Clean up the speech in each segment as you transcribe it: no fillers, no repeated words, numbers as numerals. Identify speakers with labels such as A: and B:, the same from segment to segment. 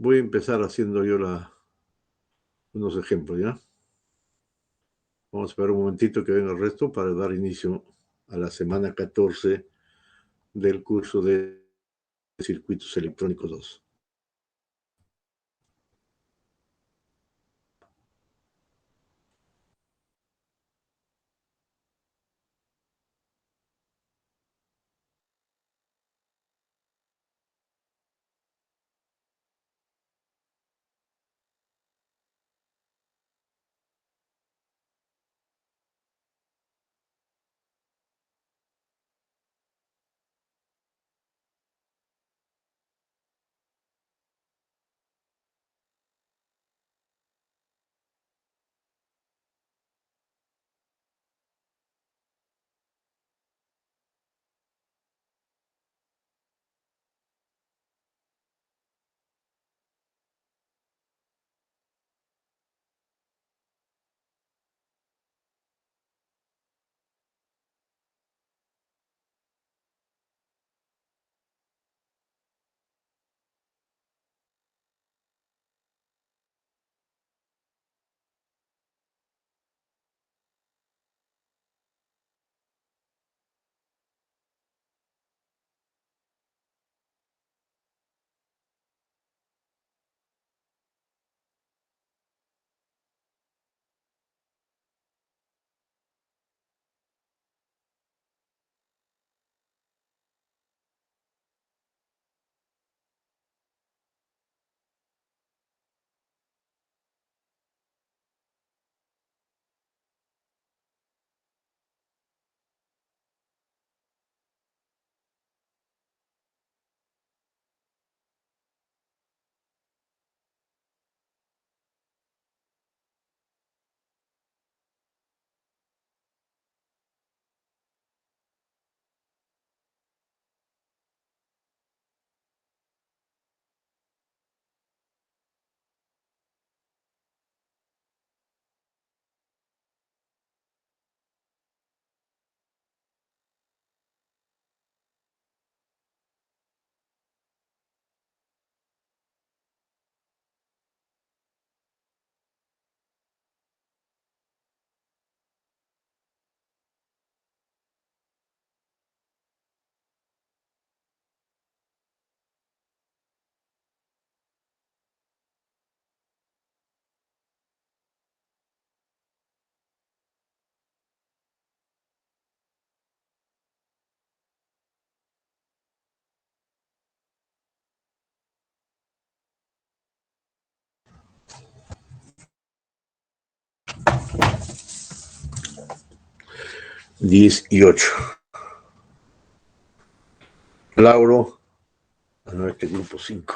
A: Voy a empezar haciendo yo unos ejemplos, ¿ya? Vamos a esperar un momentito que venga el resto para dar inicio a la semana 14 del curso de circuitos electrónicos 2. Diez y ocho. Lauro, no, este grupo 5.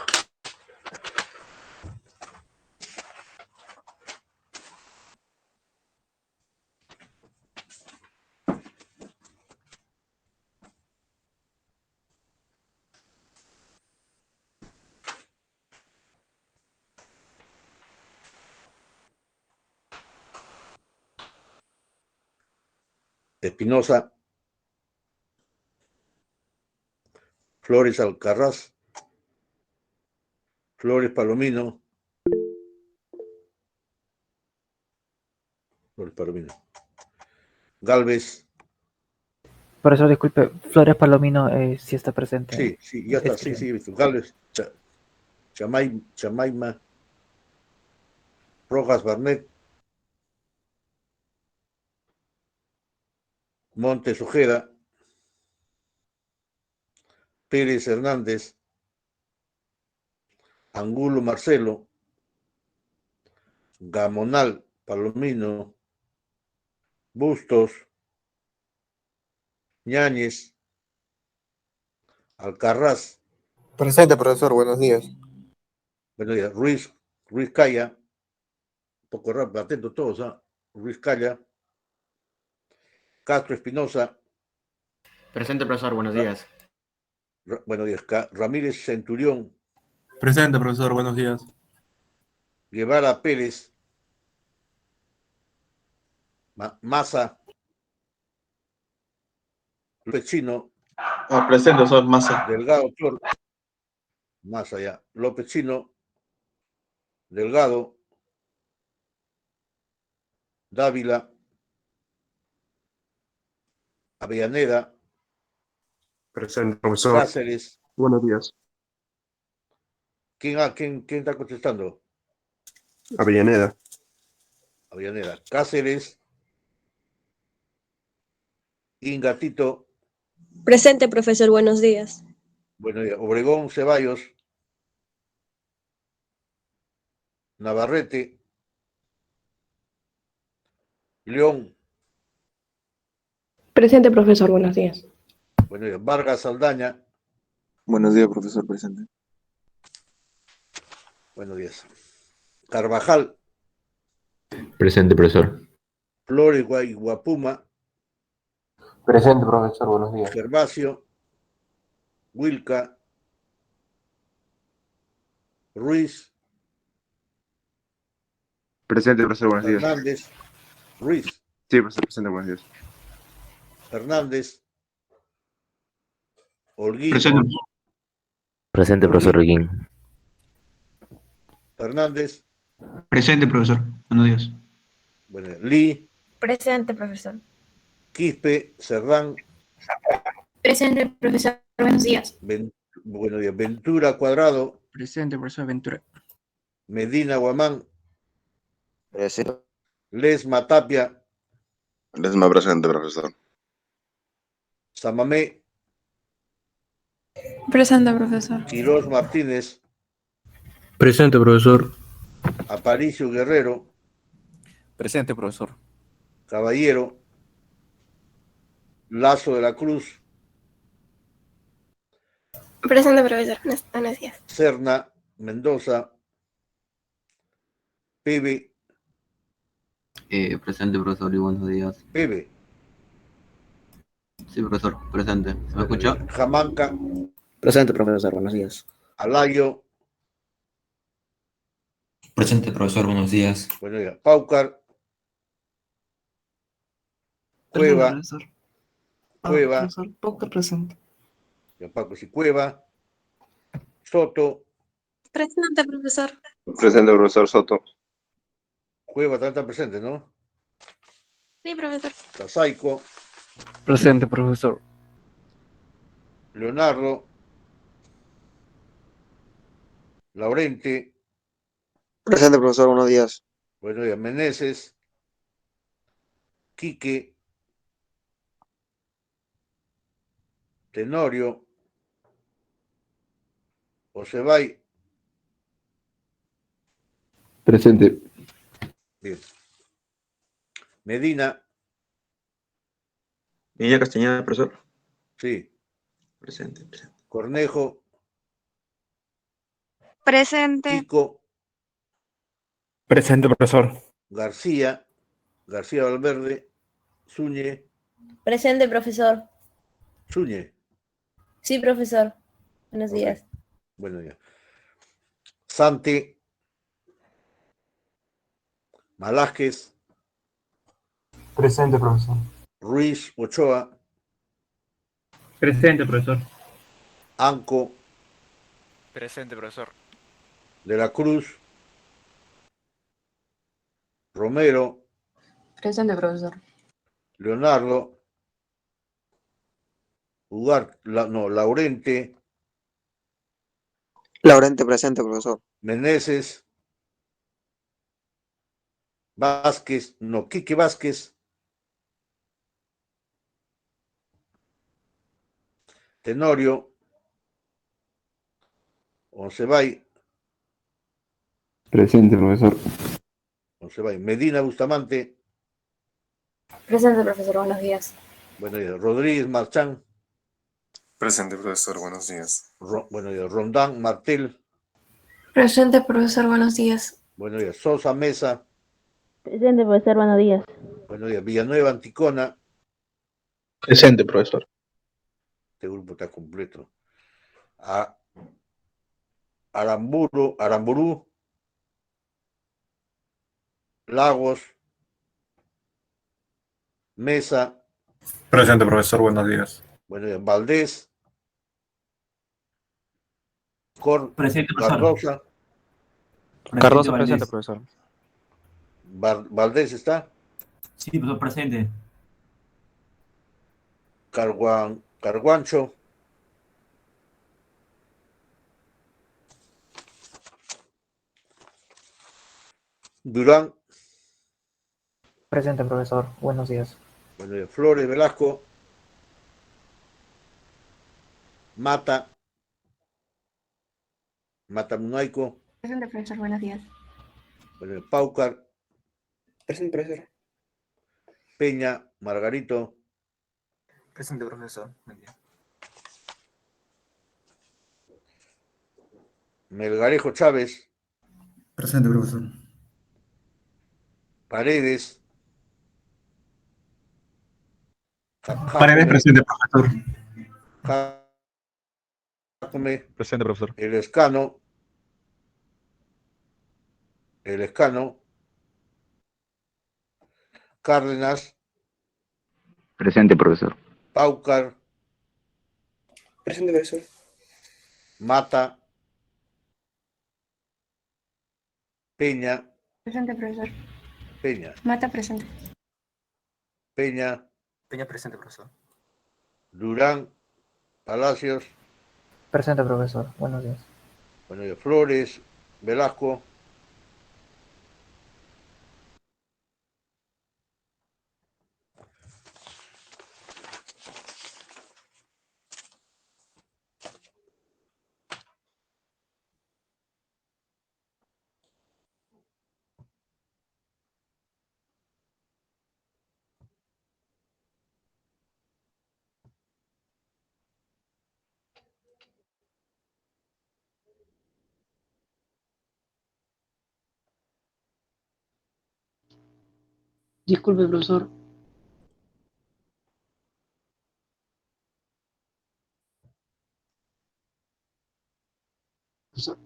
A: Espinosa, Flores Alcarraz, Flores Palomino, Galvez.
B: Profesor, disculpe, Flores Palomino sí está presente.
A: Sí, ya está, sí, visto. Galvez, Chamaima, Rojas Barnet, Montes Ojeda, Pérez Hernández, Angulo Marcelo, Gamonal Palomino, Bustos, Ñáñez, Alcarraz.
C: Presente, profesor, buenos días.
A: Buenos días. Ruiz Calla, un poco rápido, atento todos, ¿eh? Ruiz Calla, Castro Espinosa.
D: Presente, profesor, buenos días.
A: Buenos días. Ramírez Centurión.
E: Presente, profesor, buenos días.
A: Guevara Pérez, Maza, López Chino.
E: Presente, profesor Maza.
A: Delgado Flor, Maza ya. López Chino, Delgado, Dávila, Avellaneda,
C: Presente, profesor.
A: Cáceres.
C: Buenos días.
A: ¿Quién está contestando?
C: Avellaneda.
A: Avellaneda. Cáceres, Ingatito,
F: Presente, profesor. Buenos días.
A: bueno, Obregón, Ceballos, Navarrete, León,
G: Presente, profesor. Buenos días.
A: bueno, Vargas, Saldaña,
C: Buenos días, profesor. Presente.
A: buenos días. Carvajal,
H: Presente, profesor.
A: Flores, Guapuma,
I: Presente, profesor. Buenos días.
A: Gervasio, Wilca, Ruiz,
C: Presente, profesor. Buenos días.
A: Hernández, Ruiz,
C: Sí, profesor. Presente. Buenos días.
A: Hernández, Holguín,
E: Presente.
H: Presente, profesor Holguín.
A: Hernández,
E: Presente, profesor. Buenos días.
A: bueno, Lee,
J: Presente, profesor.
A: Quispe, Cerdán,
J: Presente, profesor. Buenos días.
A: buenos días, Ventura, Cuadrado,
E: Presente, profesor Ventura.
A: Medina, Guamán,
C: Presente.
A: Lesma, Tapia,
C: Lesma presente, profesor.
A: Samamé,
J: Presente, profesor.
A: Quirós Martínez,
I: Presente, profesor.
A: Aparicio Guerrero,
I: Presente, profesor.
A: Caballero, Lazo de la Cruz,
J: Presente, profesor. Buenos días.
A: Serna, Mendoza, Pebe,
D: Presente, profesor, y buenos días.
A: Pebe,
D: Sí, profesor, presente. ¿Se me escucha?
A: Jamanca,
K: Presente, profesor. Buenos días.
A: Alayo,
H: Presente, profesor. Buenos días.
A: bueno, ya, Paucar, Cueva,
G: Profesor.
A: Cueva,
G: Profesor, poco presente.
A: ya, Paco, sí, Cueva, Soto,
F: Presente, profesor.
C: Presente, profesor Soto.
A: Cueva también está presente, ¿no?
F: Sí, profesor.
A: Tasaico,
B: Presente, profesor.
A: Leonardo, Laurente,
C: Presente, profesor. Buenos días.
A: bueno, ya, Meneses, Quique, Tenorio, Osebay,
I: Presente.
A: bien. Medina,
C: Niña Castañeda, profesor.
A: sí.
C: Presente.
A: Cornejo,
F: Presente.
A: Kiko,
I: Presente, profesor.
A: García Valverde, Zúñez,
J: Presente, profesor.
A: Zúñez,
J: Sí, profesor. Buenos
A: ok,
J: días.
A: bueno, ya. Santi, Malásquez,
I: Presente, profesor.
A: Ruiz Ochoa,
E: Presente, profesor.
A: Anco,
I: Presente, profesor.
A: De la Cruz, Romero,
G: Presente, profesor.
A: Leonardo, Laurente,
C: Laurente presente, profesor.
A: Meneses, Vázquez, no, Quique Vázquez, Tenorio, Oncebay,
I: Presente, profesor.
A: Medina Bustamante,
J: Presente, profesor. Buenos días.
A: bueno, ya, Rodríguez Marchán,
C: Presente, profesor. Buenos días.
A: bueno, ya, Rondán Martel,
J: Presente, profesor. Buenos días.
A: bueno, ya, Sosa Mesa,
J: Presente, profesor. Buenos días.
A: bueno, ya, Villanueva Anticona,
E: Presente, profesor.
A: este grupo está completo. Aramburú, Lagos, Mesa,
E: Presente, profesor. Buenos días.
A: bueno, ya, Valdés,
E: Presente, profesor.
A: Cardosa,
I: Cardoso presente, profesor.
A: Valdés está.
D: Sí, profesor, presente.
A: Carguancho. Durán.
B: Presente, profesor. Buenos días.
A: Bueno, Flores Velasco. Mata Munaico.
J: Presente, profesor. Buenos días.
A: Bueno, Paucar.
K: Presente, profesor.
A: Peña, Margarito.
C: Presente, profesor. Buen día.
A: Melgarejo Chávez.
E: Presente, profesor.
A: Paredes.
E: Paredes, presente, profesor.
A: Jacome.
I: Presente, profesor.
A: El Escano. Cárdenas.
D: Presente, profesor.
A: Paucar.
K: Presente, profesor.
A: Mata. Peña.
J: Presente, profesor.
A: Peña.
J: Mata, presente.
A: Peña.
C: Peña presente, profesor.
A: Durán. Palacios.
B: Presente, profesor. Buenos días.
A: Bueno, Flores. Velasco.
G: Disculpe, profesor. Profesor.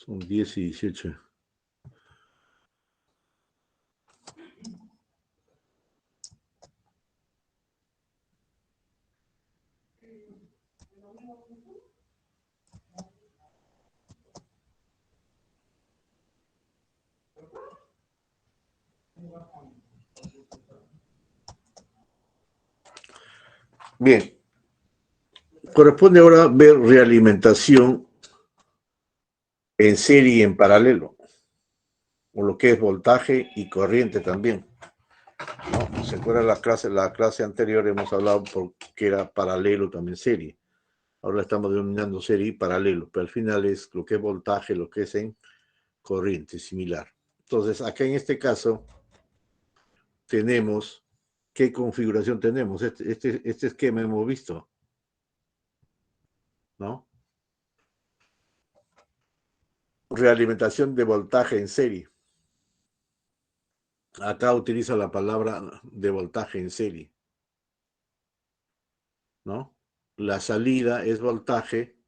A: Son 10:18. Bien. Corresponde ahora ver realimentación en serie y en paralelo, o lo que es voltaje y corriente también. ¿No? ¿Se acuerdan la clase anterior hemos hablado porque era paralelo también serie? Ahora estamos denominando serie y paralelo, pero al final es lo que es voltaje, lo que es en corriente, similar. Entonces, acá en este caso tenemos, ¿qué configuración tenemos? Este esquema hemos visto, ¿no? Realimentación de voltaje en serie. Acá utiliza la palabra de voltaje en serie, ¿no? La salida es voltaje,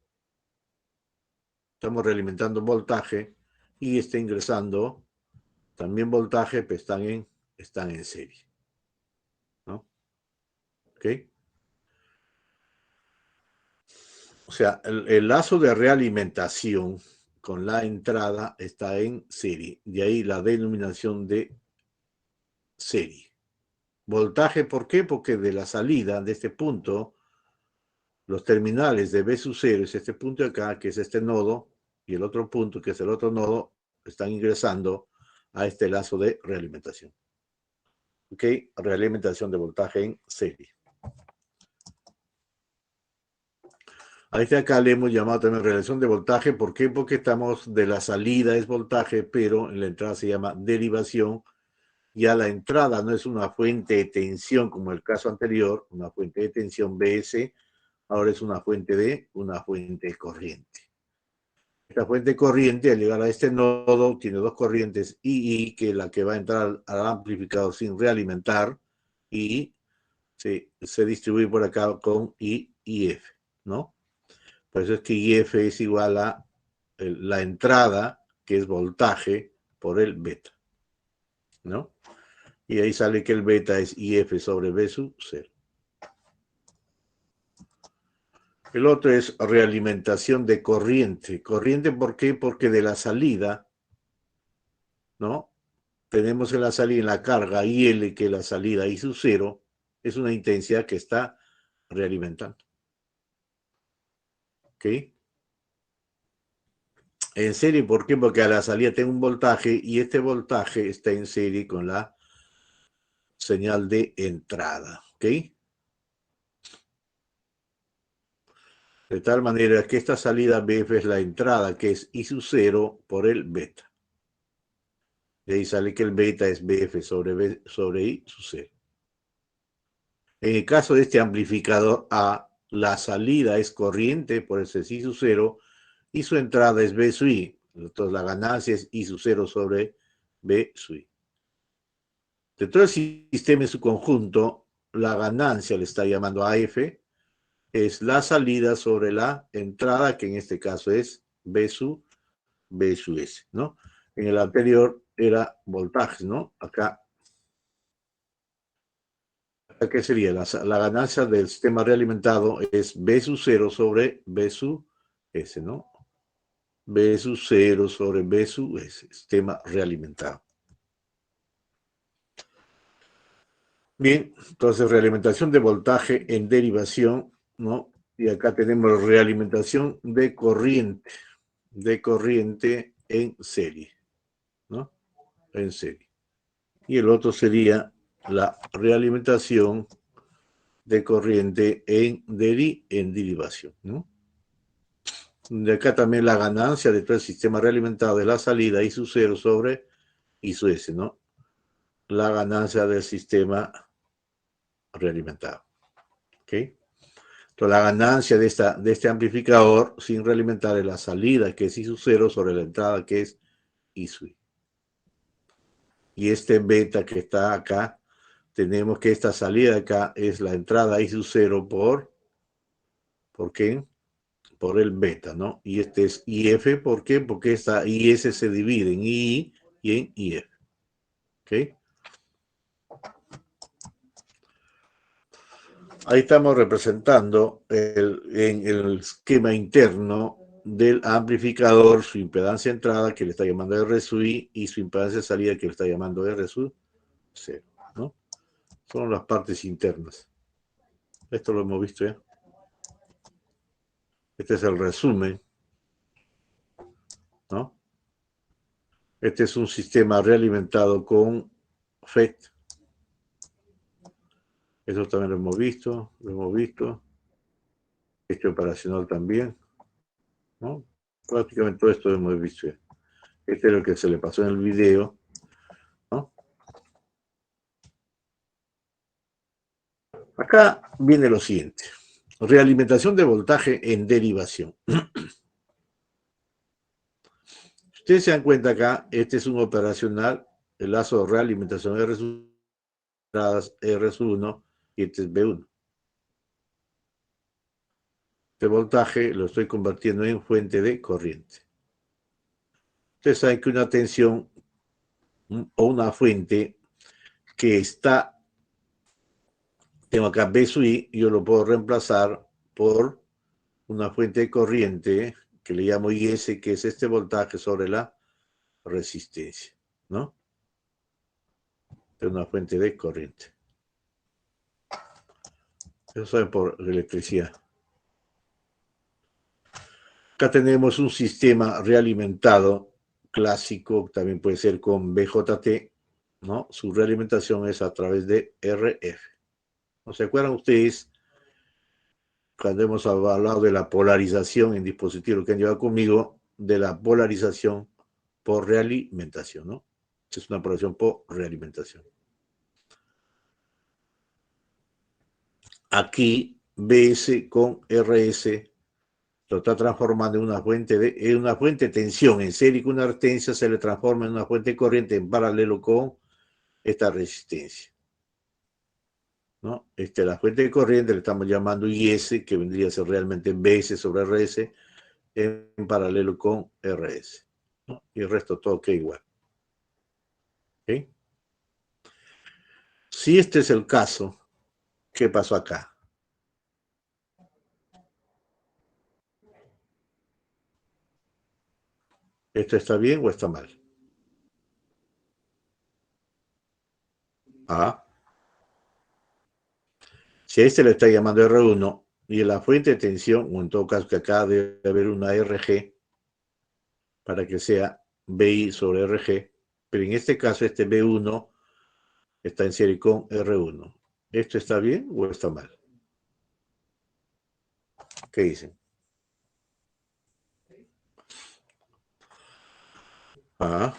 A: estamos realimentando voltaje y está ingresando también voltaje, pero están en serie, ¿no? ¿Ok? O sea, el lazo de realimentación con la entrada está en serie, de ahí la denominación de serie. Voltaje, ¿por qué? Porque de la salida de este punto, los terminales de B sub 0 es este punto de acá, que es este nodo, y el otro punto, que es el otro nodo, están ingresando a este lazo de realimentación. ¿Ok? Realimentación de voltaje en serie. A este acá le hemos llamado también relación de voltaje. ¿Por qué? Porque estamos de la salida es voltaje, pero en la entrada se llama derivación. Ya la entrada no es una fuente de tensión como el caso anterior, una fuente de tensión BS, ahora es una fuente de corriente. Esta fuente de corriente, al llegar a este nodo, tiene dos corrientes II, que es la que va a entrar al amplificador sin realimentar, y se distribuye por acá con I y F. ¿no? Por eso es que IF es igual a la entrada, que es voltaje, por el beta, ¿no? Y ahí sale que el beta es IF sobre B sub 0. El otro es realimentación de corriente. ¿Corriente por qué? Porque de la salida, ¿no? Tenemos en la salida, en la carga IL, que la salida I sub 0 es una intensidad que está realimentando. ¿Ok? En serie, ¿por qué? Porque a la salida tengo un voltaje y este voltaje está en serie con la señal de entrada. ¿Ok? De tal manera que esta salida BF es la entrada, que es I sub 0 por el beta. De ahí sale que el beta es BF sobre I sub 0. En el caso de este amplificador A, la salida es corriente, por eso es I sub 0, y su entrada es B sub I. Entonces la ganancia es I sub 0 sobre B sub I. De todo el sistema en su conjunto, la ganancia le está llamando AF, es la salida sobre la entrada, que en este caso es B sub S, ¿no? En el anterior era voltaje, ¿no? Acá, ¿qué sería? La ganancia del sistema realimentado es B sub 0 sobre B sub S, ¿no? B sub 0 sobre B sub S, sistema realimentado. Bien, entonces realimentación de voltaje en derivación, ¿no? Y acá tenemos realimentación de corriente en serie, ¿no? En serie. Y el otro sería la realimentación de corriente en derivación, ¿no? De acá también la ganancia de todo el sistema realimentado de la salida I sub 0 sobre I sub S, ¿no? La ganancia del sistema realimentado. ¿Ok? Entonces, la ganancia de este amplificador sin realimentar es la salida, que es I sub 0, sobre la entrada, que es I sub I. Y este beta que está acá, tenemos que esta salida acá es la entrada I sub 0 ¿por qué? Por el beta, ¿no? Y este es IF, ¿por qué? Porque esta IS se divide en II y en IF. ¿Ok? Ahí estamos representando en el esquema interno del amplificador su impedancia entrada, que le está llamando R sub I, y su impedancia salida, que le está llamando R sub 0, ¿no? Son las partes internas. Esto lo hemos visto ya. Este es el resumen, ¿no? Este es un sistema realimentado con FET. Eso también lo hemos visto, Este operacional también, ¿no? Prácticamente todo esto lo hemos visto ya. Este es lo que se le pasó en el video, ¿no? Acá viene lo siguiente. Realimentación de voltaje en derivación. Ustedes se dan cuenta acá, este es un operacional, el lazo de realimentación R sub R sub 1 y este es B1. Este voltaje lo estoy convirtiendo en fuente de corriente. Ustedes saben que una tensión o una fuente que está, tengo acá B sub I, yo lo puedo reemplazar por una fuente de corriente que le llamo IS, que es este voltaje sobre la resistencia, ¿no? Es una fuente de corriente. Eso saben por electricidad. Acá tenemos un sistema realimentado clásico, también puede ser con BJT, ¿no? Su realimentación es a través de RF. ¿No se acuerdan ustedes cuando hemos hablado de la polarización en dispositivos que han llevado conmigo, de la polarización por realimentación, ¿no? Es una polarización por realimentación. Aquí BS con RS lo está transformando en una fuente de tensión en serie, con una resistencia se le transforma en una fuente de corriente en paralelo con esta resistencia. ¿no? La fuente de corriente le estamos llamando IS, que vendría a ser realmente BS sobre RS, en paralelo con RS, ¿no? Y el resto todo queda igual. ¿Ok? Si este es el caso, ¿qué pasó acá? ¿Esto está bien o está mal? Ah. Si a este le está llamando R1 y en la fuente de tensión, o en todo caso que acá debe haber una RG para que sea BI sobre RG, pero en este caso este B1 está en serie con R1. ¿Esto está bien o está mal? ¿Qué dicen? Ah.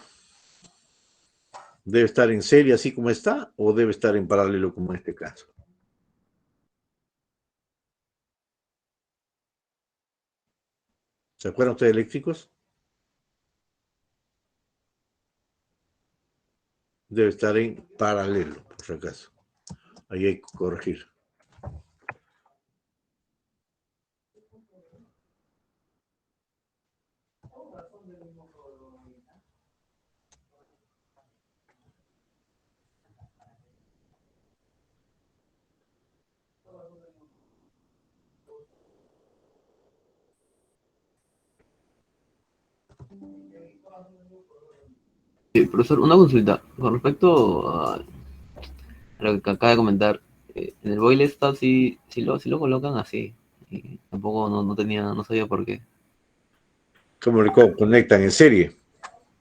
A: ¿Debe estar en serie así como está o debe estar en paralelo como en este caso? ¿Se acuerdan ustedes eléctricos? Debe estar en paralelo, por si acaso. Ahí hay que corregir.
H: Sí, profesor, una consulta. Con respecto a lo que acaba de comentar, en el boiler está sí lo colocan así. Y tampoco no sabía por qué.
A: ¿Cómo le conectan en serie?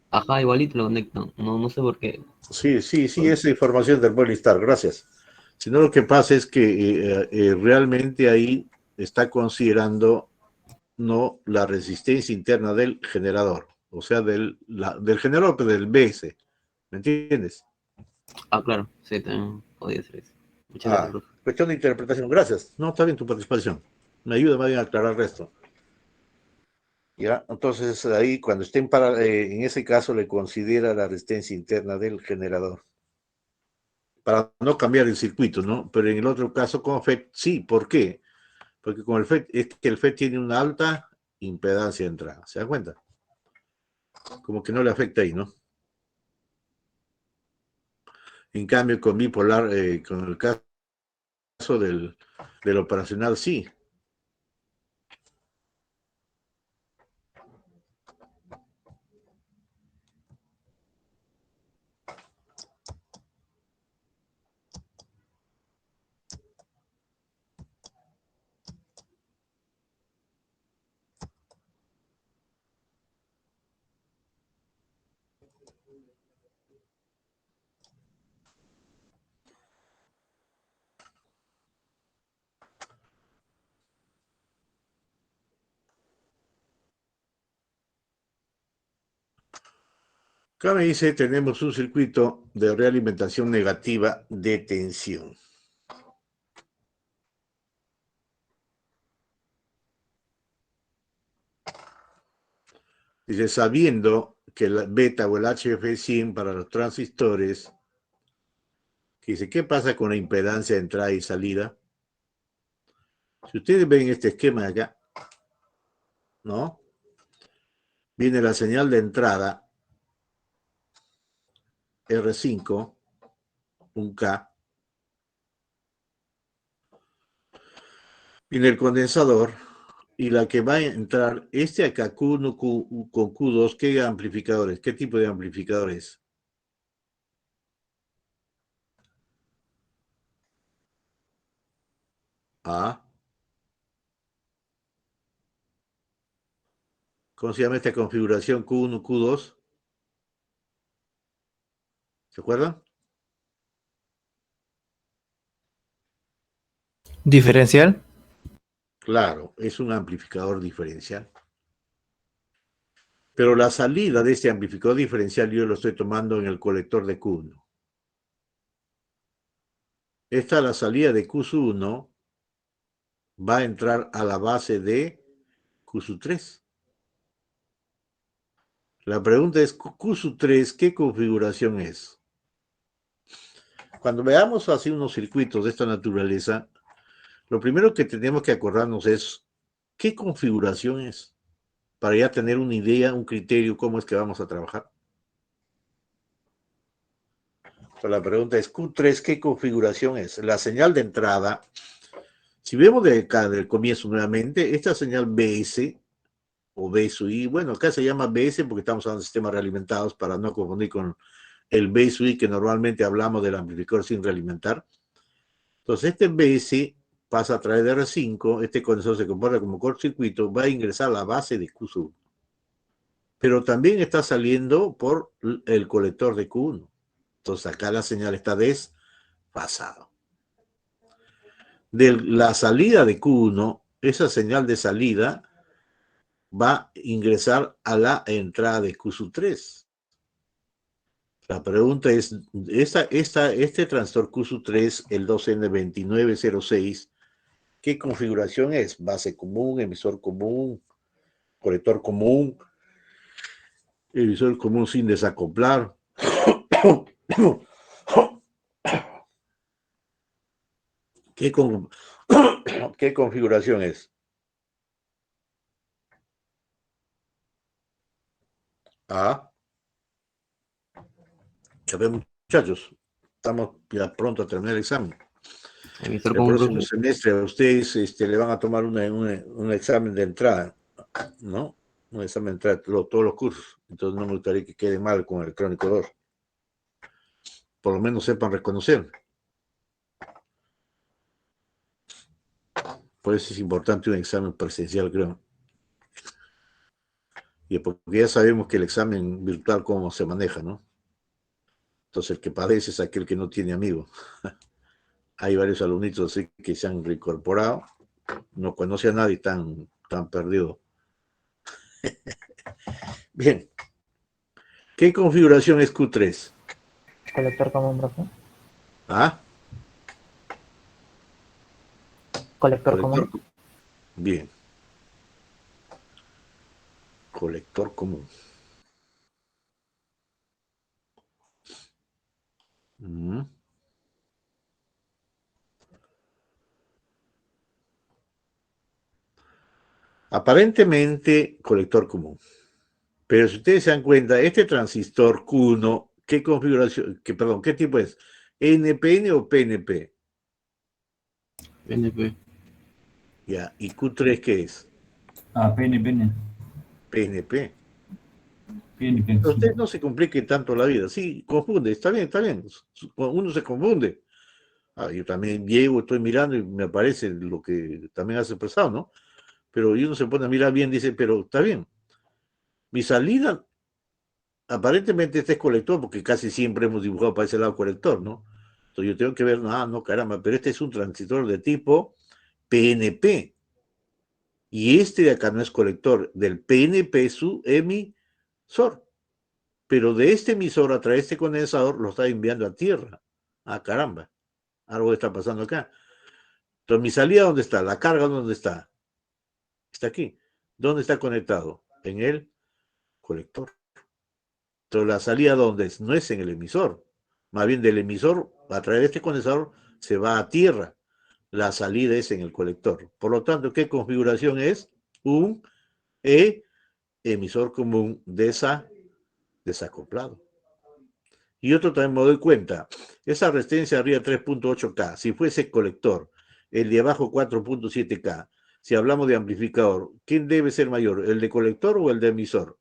H: Ajá, igualito lo conectan. No sé por qué.
A: Sí, esa información del Polystar, gracias. Sino lo que pasa es que realmente ahí está considerando no la resistencia interna del generador, o sea, del generador, pero del BS, ¿me entiendes?
H: Ah, claro, sí, también podía ser eso. Muchas gracias, profe.
A: Cuestión de interpretación, gracias. No, está bien tu participación. Me ayuda más bien a aclarar esto. ¿Ya? Entonces ahí cuando estén en ese caso le considera la resistencia interna del generador. Para no cambiar el circuito, ¿no? Pero en el otro caso con FET, sí, ¿por qué? Porque con el FET, es que el FET tiene una alta impedancia de entrada, ¿se dan cuenta? Como que no le afecta ahí, ¿no? En cambio, con bipolar, con el caso del operacional, sí. Acá me dice, tenemos un circuito de realimentación negativa de tensión. Dice, sabiendo que el beta o el HF100 para los transistores, dice, ¿qué pasa con la impedancia de entrada y salida? Si ustedes ven este esquema de acá, ¿no? Viene la señal de entrada, R5, un K, viene el condensador, y la que va a entrar, acá, Q1 con Q2, ¿qué amplificadores? ¿Qué tipo de amplificadores? A. ¿Cómo se llama esta configuración Q1, Q2? ¿Se acuerdan?
B: ¿Diferencial?
A: Claro, es un amplificador diferencial. Pero la salida de este amplificador diferencial yo lo estoy tomando en el colector de Q1. Esta, la salida de Q1, va a entrar a la base de Q3. La pregunta es, Q3, ¿qué configuración es? Cuando veamos así unos circuitos de esta naturaleza, lo primero que tenemos que acordarnos es qué configuración es, para ya tener una idea, un criterio, cómo es que vamos a trabajar. Pues la pregunta es, Q3, ¿qué configuración es? La señal de entrada, si vemos de acá, del comienzo nuevamente, esta señal BS, o B sub I, bueno, acá se llama BS porque estamos hablando de sistemas realimentados para no confundir con el B sub I que normalmente hablamos del amplificador sin realimentar. Entonces este BS pasa a través de R5, este condensador se comporta como cortocircuito, va a ingresar a la base de Q sub. Pero también está saliendo por el colector de Q1. Entonces acá la señal está desfasada. De la salida de Q1, esa señal de salida va a ingresar a la entrada de Q sub 3. La pregunta es, este transistor Q sub 3, el 2N2906, ¿qué configuración es? Base común, emisor común, colector común, emisor común sin desacoplar. ¿Qué configuración es? Ah, ya ven, muchachos, estamos ya pronto a terminar el examen. El próximo semestre a ustedes le van a tomar un examen de entrada, ¿no? Un examen de entrada, todos los cursos. Entonces no me gustaría que quede mal con el Crónico 2. Por lo menos sepan reconocer. Por eso es importante un examen presencial, creo. Y porque ya sabemos que el examen virtual cómo se maneja, ¿no? Entonces el que padece es aquel que no tiene amigos. Hay varios alumnitos así que se han reincorporado, no conoce a nadie, tan perdido. Bien. ¿Qué configuración es Q3?
B: Colector común, profe.
A: ¿Ah?
B: Colector común.
A: Bien. Colector común. Aparentemente, colector común. Pero si ustedes se dan cuenta, este transistor Q1, ¿qué configuración? ¿Qué tipo es? ¿NPN o PNP?
H: PNP.
A: Ya, ¿y Q3 qué es?
E: PNP.
A: PNP.
E: PNP.
A: Pero ustedes no se compliquen tanto la vida. Sí, confunde, está bien. Uno se confunde. Yo también llego, estoy mirando y me aparece lo que también has expresado, ¿no? Pero uno se pone a mirar bien, dice, pero está bien. Mi salida, aparentemente este es colector, porque casi siempre hemos dibujado para ese lado colector, ¿no? Entonces yo tengo que ver, no, caramba, pero este es un transistor de tipo PNP. Y este de acá no es colector, del PNP es su emisor. Pero de este emisor a través de este condensador lo está enviando a tierra. Caramba, algo está pasando acá. Entonces, mi salida, ¿dónde está? La carga, ¿dónde está? Está aquí. ¿Dónde está conectado? En el colector. Entonces, la salida, ¿dónde es? No es en el emisor. Más bien, del emisor, a través de este condensador, se va a tierra. La salida es en el colector. Por lo tanto, ¿qué configuración es? Un emisor común desacoplado. Y otro también me doy cuenta, esa resistencia arriba 3.8K, si fuese colector, el de abajo 4.7K, si hablamos de amplificador, ¿quién debe ser mayor, el de colector o el de emisor?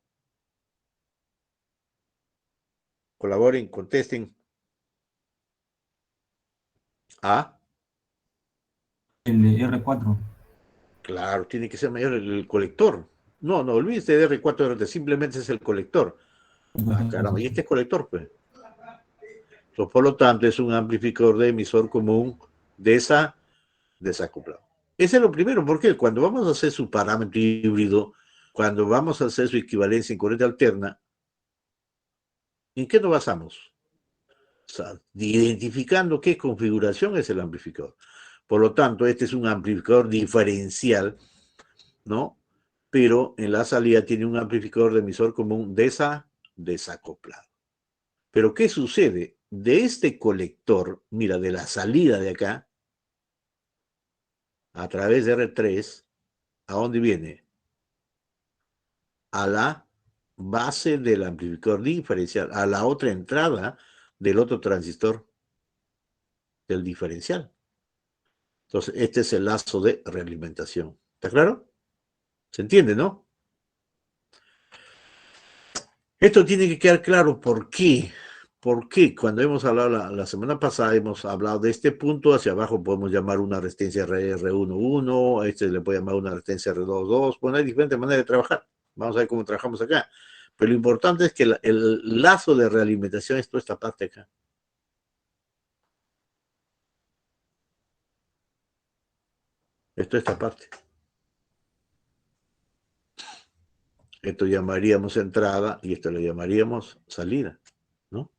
A: Colaboren, contesten.
E: El de R4.
A: Claro, tiene que ser mayor el colector. No, olvídese de R4, RT, simplemente es el colector. Caramba, y este es colector, pues. Entonces, por lo tanto, es un amplificador de emisor común desacoplado. Ese es lo primero, porque cuando vamos a hacer su parámetro híbrido, cuando vamos a hacer su equivalencia en corriente alterna, ¿en qué nos basamos? O sea, identificando qué configuración es el amplificador. Por lo tanto, este es un amplificador diferencial, ¿no? Pero en la salida tiene un amplificador de emisor común desacoplado. Pero ¿qué sucede? de este colector, mira, de la salida de acá, a través de R3, ¿a dónde viene? A la base del amplificador diferencial, a la otra entrada del otro transistor del diferencial. Entonces, este es el lazo de realimentación. ¿Está claro? ¿Se entiende, no? Esto tiene que quedar claro. ¿Por qué? Porque cuando hemos hablado la semana pasada, hemos hablado de este punto, hacia abajo podemos llamar una resistencia R11, este le puede llamar una resistencia R22, bueno, hay diferentes maneras de trabajar. Vamos a ver cómo trabajamos acá. Pero lo importante es que el lazo de realimentación es toda esta parte acá. Esto es esta parte. Esto llamaríamos entrada y esto le llamaríamos salida, ¿no? O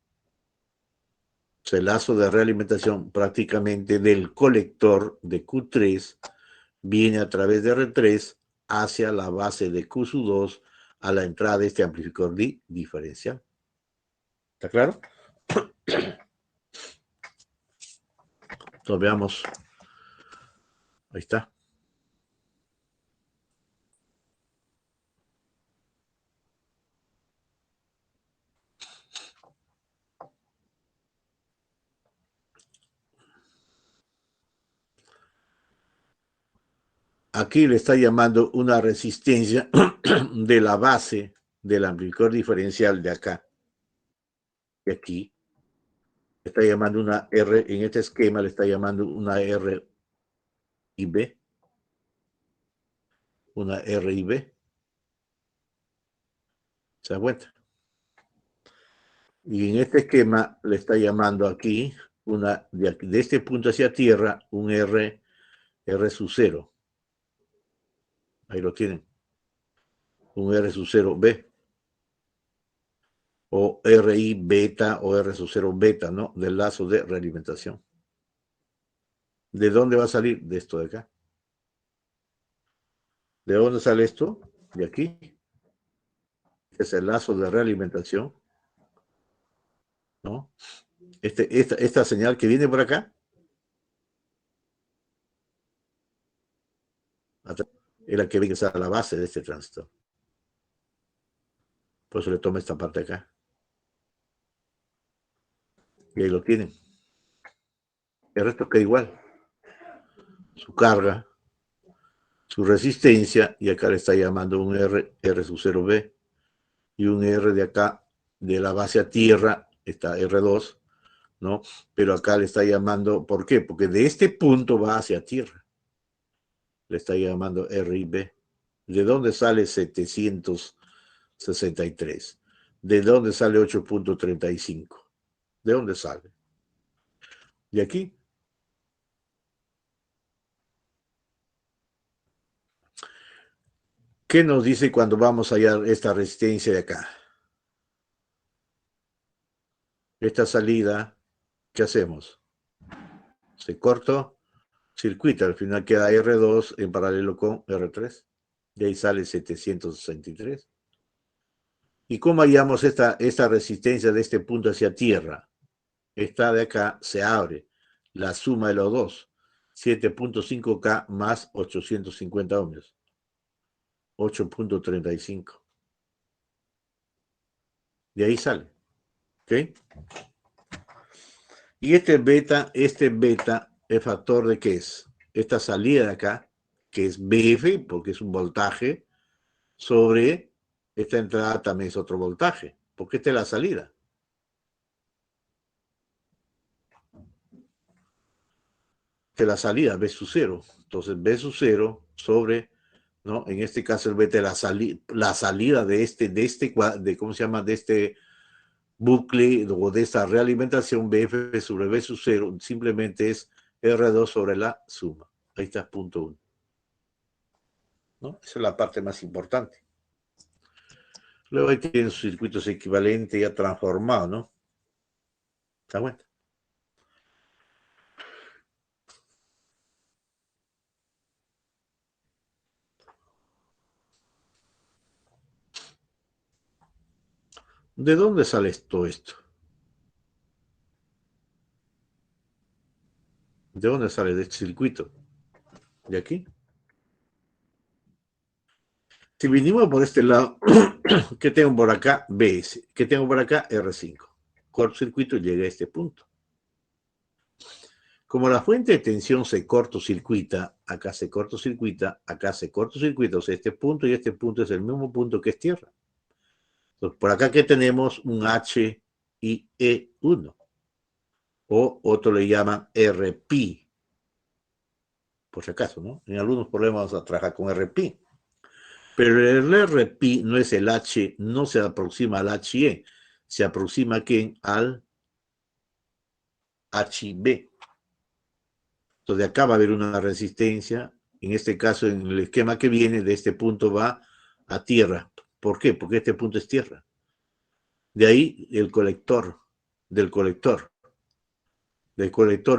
A: sea, el lazo de realimentación prácticamente del colector de Q3 viene a través de R3 hacia la base de Q2 a la entrada de este amplificador diferencial. ¿Está claro? Entonces veamos. Ahí está. Aquí le está llamando una resistencia de la base del amplificador diferencial de acá. De aquí. Le está llamando una R, en este esquema le está llamando una R y B. Una R y B. ¿Se da cuenta? Y en este esquema le está llamando aquí, una de este punto hacia tierra, un R sub 0. Ahí lo tienen. Un R sub 0 B. O RI beta o R sub 0 beta, ¿no? Del lazo de realimentación. ¿De dónde va a salir? De esto de acá. ¿De dónde sale esto? De aquí. Es el lazo de realimentación, ¿no? Esta señal que viene por acá es la que viene a la base de este transistor. Por eso le toma esta parte acá. Y ahí lo tienen. El resto queda igual. Su carga, su resistencia, y acá le está llamando un R sub 0B, y un R de acá, de la base a tierra, está R2, ¿no? Pero acá le está llamando, ¿por qué? Porque de este punto va hacia tierra. Le está llamando RIB. ¿De dónde sale 763? ¿De dónde sale 8.35? ¿De dónde sale? De aquí. ¿Qué nos dice cuando vamos a hallar esta resistencia de acá? Esta salida, ¿qué hacemos? Se corta circuito, al final queda R2 en paralelo con R3. De ahí sale 763. ¿Y cómo hallamos esta resistencia de este punto hacia tierra? Esta de acá se abre. La suma de los dos. 7.5K más 850 ohmios. 8.35. De ahí sale. ¿Ok? Y este beta es factor de ¿qué es? Esta salida de acá, que es BF, porque es un voltaje, sobre esta entrada también es otro voltaje, porque esta es la salida. Esta es la salida, B sub 0. Entonces, B sub 0 sobre, ¿no? En este caso, el beta es la salida de ¿cómo se llama? De este bucle o de esta realimentación BF sobre B sub 0, simplemente es R2 sobre la suma. Ahí está, punto 1. ¿No? Esa es la parte más importante. Luego ahí tienen sus circuitos equivalentes ya transformados, ¿no? ¿Está bueno? ¿De dónde sale todo esto? ¿De dónde sale? De este circuito. ¿De aquí? Si vinimos por este lado, ¿qué tengo por acá? BS. ¿Qué tengo por acá? R5. Cortocircuito llega a este punto. Como la fuente de tensión se cortocircuita, acá se cortocircuita, acá se cortocircuita, o sea, este punto y este punto es el mismo punto que es tierra. Entonces, por acá que tenemos un H y E1, o otro le llaman RP, por si acaso, ¿no? En algunos problemas vamos a trabajar con RP. Pero el RP no es el H, no se aproxima al HE, se aproxima ¿a al HB. Entonces de acá va a haber una resistencia, en este caso en el esquema que viene, de este punto va a tierra. ¿Por qué? Porque este punto es tierra. De ahí el colector, del colector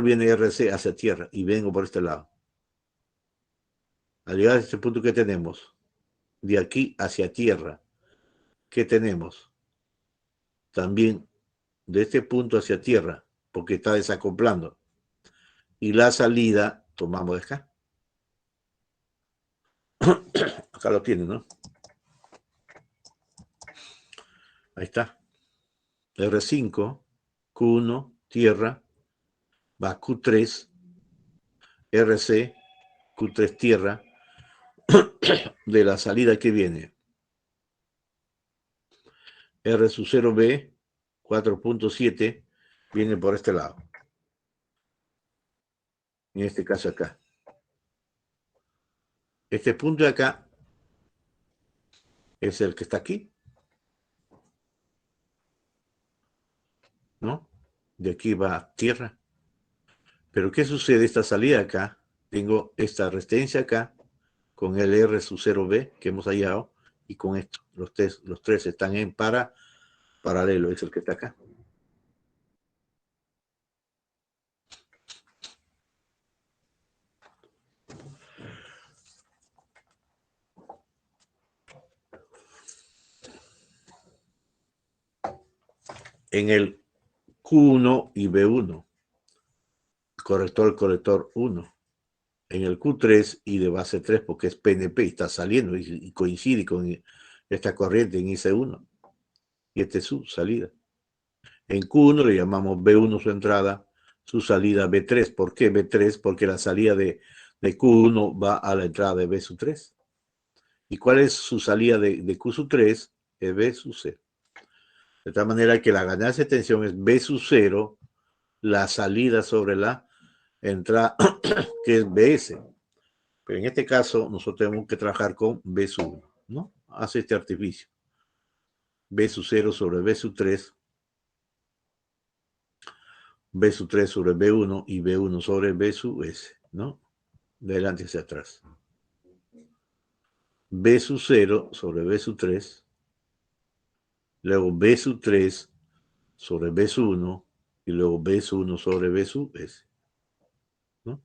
A: viene RC hacia tierra y vengo por este lado. Al llegar a este punto, ¿qué tenemos? De aquí hacia tierra, ¿qué tenemos? También de este punto hacia tierra, porque está desacoplando. Y la salida, tomamos de acá. Acá lo tienen, ¿no? Ahí está. R5, Q1, tierra, va Q3, RC, Q3, tierra, de la salida que viene. R sub 0B, 4.7, viene por este lado. En este caso acá. Este punto de acá es el que está aquí, ¿no? De aquí va a tierra. Pero ¿qué sucede? Esta salida acá, tengo esta resistencia acá, con el R sub 0B que hemos hallado, y con esto. Los tres están en paralelo, es el que está acá. En el Q1 y B1, colector 1. En el Q3 y de base 3, porque es PNP y está saliendo y coincide con esta corriente en IC1. Y este es su salida. En Q1 le llamamos B1 su entrada, su salida B3. ¿Por qué B3? Porque la salida de Q1 va a la entrada de B sub 3. ¿Y cuál es su salida de Q sub 3? Es B sub 0. De tal manera que la ganancia de tensión es B sub 0, la salida sobre la entrada, que es BS. Pero en este caso, nosotros tenemos que trabajar con B sub 1, ¿no? Hace este artificio. B sub 0 sobre B sub 3, B sub 3 sobre B1 y B1 sobre B sub S, ¿no? De adelante hacia atrás. B sub 0 sobre B sub 3, luego B sub 3 sobre B sub 1 y luego B sub 1 sobre B sub S, ¿no?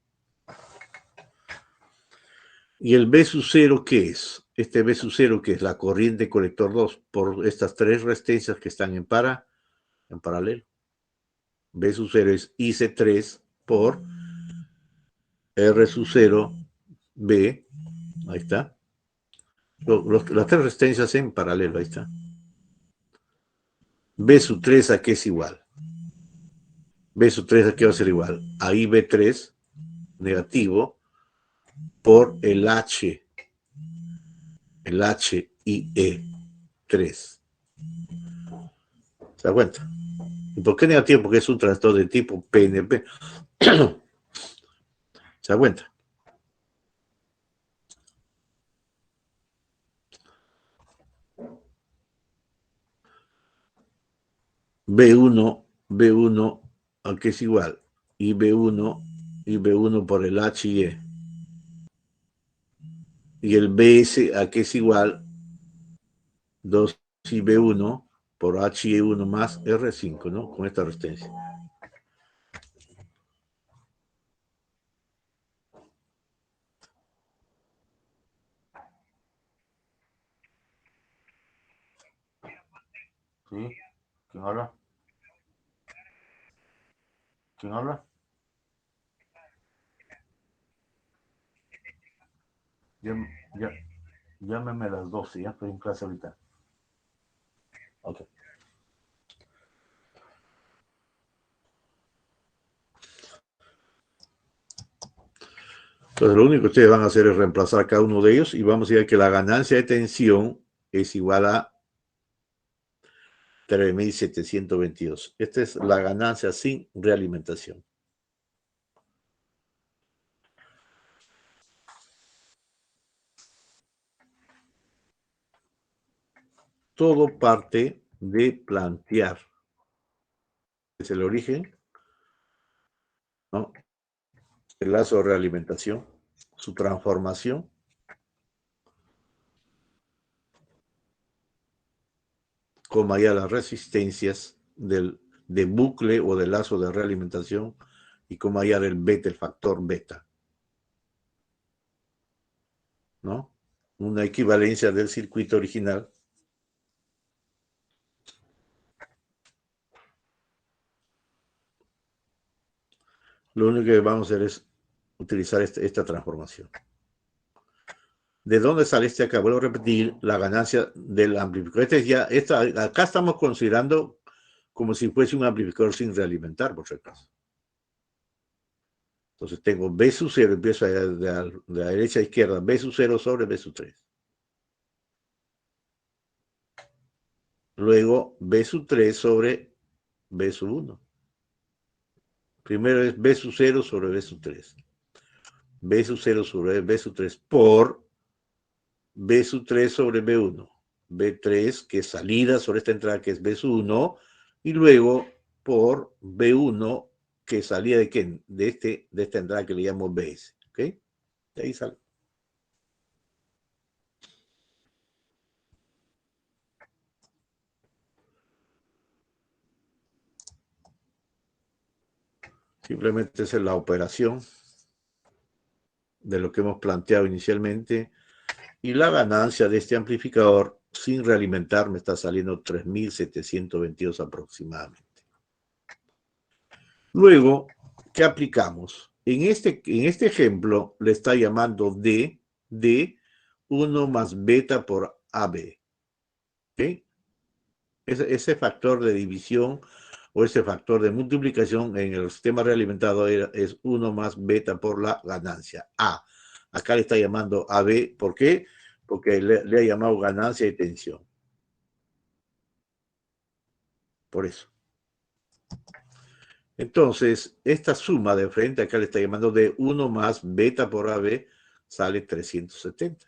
A: ¿Y el B sub 0 qué es? Este B sub 0 que es la corriente colector 2 por estas tres resistencias que están en paralelo. B sub 0 es IC3 por R sub 0 B, ahí está. Las tres resistencias en paralelo, ahí está. B sub 3 a qué es igual. B sub 3 a qué va a ser igual. A IB3 negativo por el H y E3. ¿Se da cuenta? ¿Y por qué negativo? Porque es un trastorno de tipo PNP. ¿Se da cuenta? B1 a qué es igual. Y B1 por el H y E. Y el BS a qué es igual 2 y B1 por H y E1 más R5, ¿no? Con esta resistencia. ¿Sí? ¿Quién habla? ¿Quién habla? Ya, llámeme a las 12, ya estoy en clase ahorita. Ok. Entonces, lo único que ustedes van a hacer es reemplazar cada uno de ellos y vamos a ver que la ganancia de tensión es igual a 3.722. Esta es la ganancia sin realimentación. Todo parte de plantear. Es el origen, ¿no? El lazo de realimentación, su transformación, como allá las resistencias de bucle o del lazo de realimentación y como allá del beta, el factor beta, ¿no? Una equivalencia del circuito original. Lo único que vamos a hacer es utilizar esta transformación. ¿De dónde sale este acá? Vuelvo a repetir, la ganancia del amplificador. Acá estamos considerando como si fuese un amplificador sin realimentar, por si acaso. Entonces tengo B sub 0, empiezo de la derecha a izquierda, B sub 0 sobre B sub 3. Luego B sub 3 sobre B sub 1. Primero es B sub 0 sobre B sub 3. B sub 0 sobre B sub 3 por B sub 3 sobre B1. B3, que es salida sobre esta entrada, que es B sub 1. Y luego por B1, que salía de quién? De esta entrada que le llamo BS. ¿Ok? De ahí sale. Simplemente esa es la operación de lo que hemos planteado inicialmente. Y la ganancia de este amplificador sin realimentar me está saliendo 3.722 aproximadamente. Luego, ¿qué aplicamos? En este ejemplo le está llamando D 1 más beta por AB. ¿Okay? Ese factor de división o ese factor de multiplicación en el sistema realimentado es 1 más beta por la ganancia A. Acá le está llamando AB. ¿Por qué? Porque le ha llamado ganancia de tensión. Por eso. Entonces, esta suma de frente acá le está llamando de 1 más beta por AB sale 370.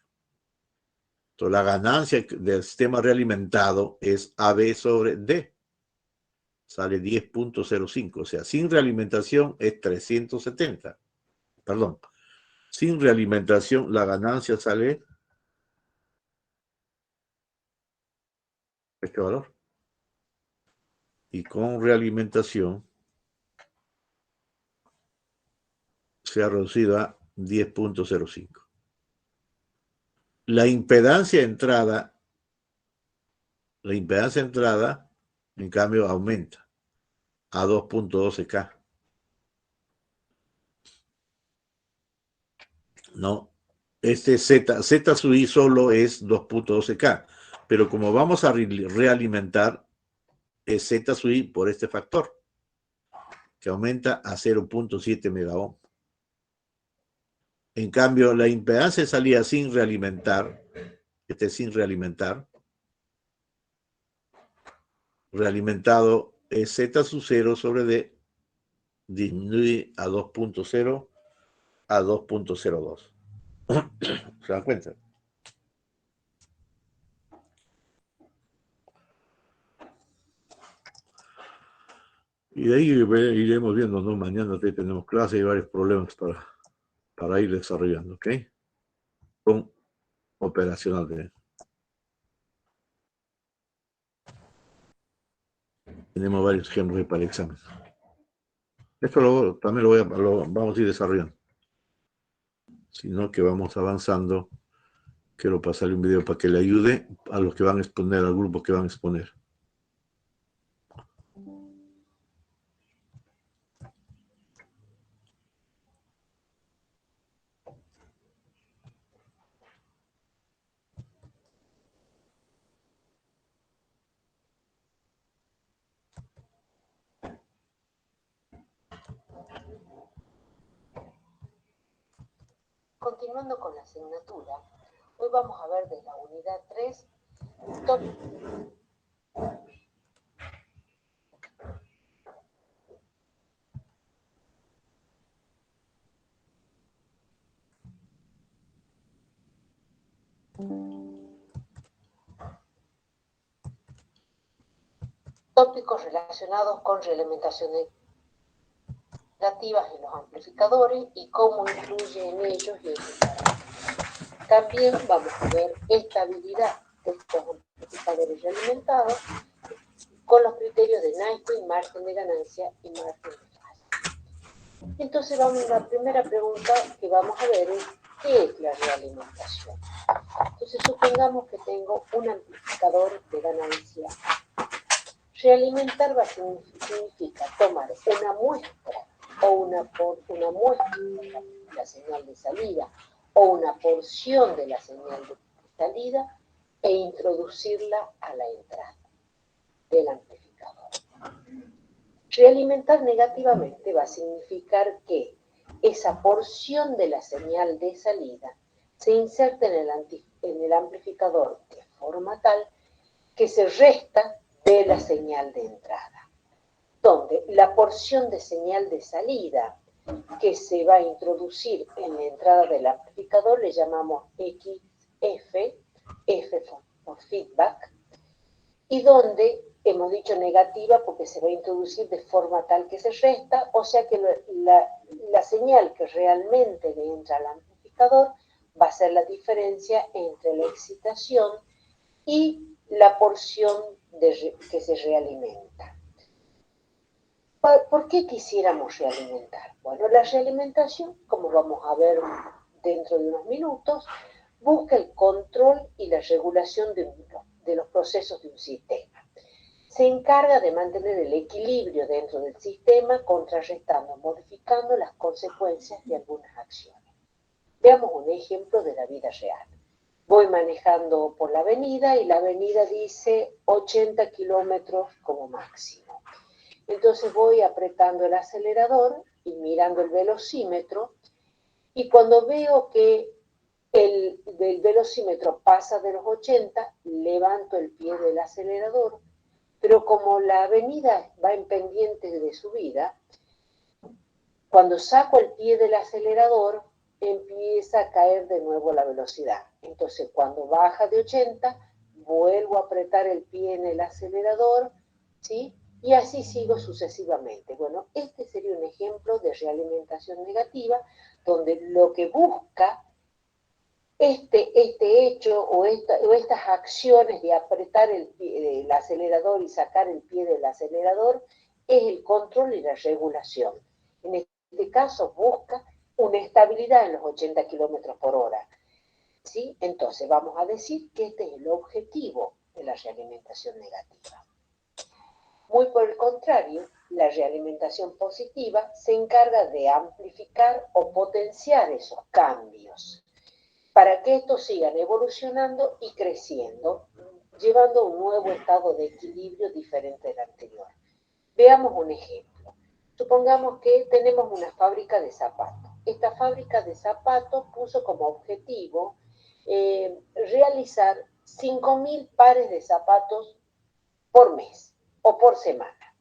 A: Entonces, la ganancia del sistema realimentado es AB sobre D. Sale 10.05. O sea, sin realimentación es 370. Perdón. Sin realimentación, la ganancia sale este valor. Y con realimentación se ha reducido a 10.05. La impedancia de entrada, en cambio, aumenta a 2.12K. ¿No? Este Z sub I solo es 2.12K, pero como vamos a realimentar, es Z sub I por este factor, que aumenta a 0.7 megaohm. En cambio, la impedancia de salida sin realimentar, sin realimentar, realimentado es Z sub 0 sobre D, disminuye a 2.0 a 2.02. ¿Se dan cuenta? Y de ahí iremos viendo, ¿no? Mañana tenemos clase y varios problemas para ir desarrollando, ¿ok? Con operacional de... Tenemos varios ejemplos para el examen. Esto también lo vamos a ir desarrollando. Sino que vamos avanzando. Quiero pasarle un video para que le ayude a los que van a exponer, al grupo que van a exponer.
L: continuando con la asignatura, hoy vamos a ver de la unidad 3, tópicos relacionados con realimentación negativas en los amplificadores y cómo influye en ellos y en sus parámetros. También vamos a ver estabilidad de estos amplificadores realimentados con los criterios de Nyquist, margen de ganancia y margen de falla. Entonces la primera pregunta que vamos a ver es ¿qué es la realimentación? Entonces supongamos que tengo un amplificador de ganancia. Realimentar significa tomar una muestra o una muestra de la señal de salida o una porción de la señal de salida e introducirla a la entrada del amplificador. Realimentar negativamente va a significar que esa porción de la señal de salida se inserta en el amplificador de forma tal que se resta de la señal de entrada, donde la porción de señal de salida que se va a introducir en la entrada del amplificador le llamamos XF, F por feedback, y donde hemos dicho negativa porque se va a introducir de forma tal que se resta, o sea que la señal que realmente le entra al amplificador va a ser la diferencia entre la excitación y la porción que se realimenta. ¿Por qué quisiéramos realimentar? Bueno, la realimentación, como vamos a ver dentro de unos minutos, busca el control y la regulación de los procesos de un sistema. Se encarga de mantener el equilibrio dentro del sistema, contrarrestando, modificando las consecuencias de algunas acciones. Veamos un ejemplo de la vida real. Voy manejando por la avenida y la avenida dice 80 kilómetros como máximo. Entonces voy apretando el acelerador y mirando el velocímetro, y cuando veo que el velocímetro pasa de los 80, levanto el pie del acelerador, pero como la avenida va en pendiente de subida, cuando saco el pie del acelerador, empieza a caer de nuevo la velocidad. Entonces, cuando baja de 80, vuelvo a apretar el pie en el acelerador, ¿sí? Y así sigo sucesivamente. Bueno, este sería un ejemplo de realimentación negativa, donde lo que busca este hecho o estas acciones de apretar el acelerador y sacar el pie del acelerador es el control y la regulación. En este caso busca una estabilidad en los 80 kilómetros por hora. ¿Sí? Entonces vamos a decir que este es el objetivo de la realimentación negativa. Muy por el contrario, la realimentación positiva se encarga de amplificar o potenciar esos cambios para que estos sigan evolucionando y creciendo, llevando a un nuevo estado de equilibrio diferente del anterior. Veamos un ejemplo. Supongamos que tenemos una fábrica de zapatos. Esta fábrica de zapatos puso como objetivo realizar 5.000 pares de zapatos por mes o por semana.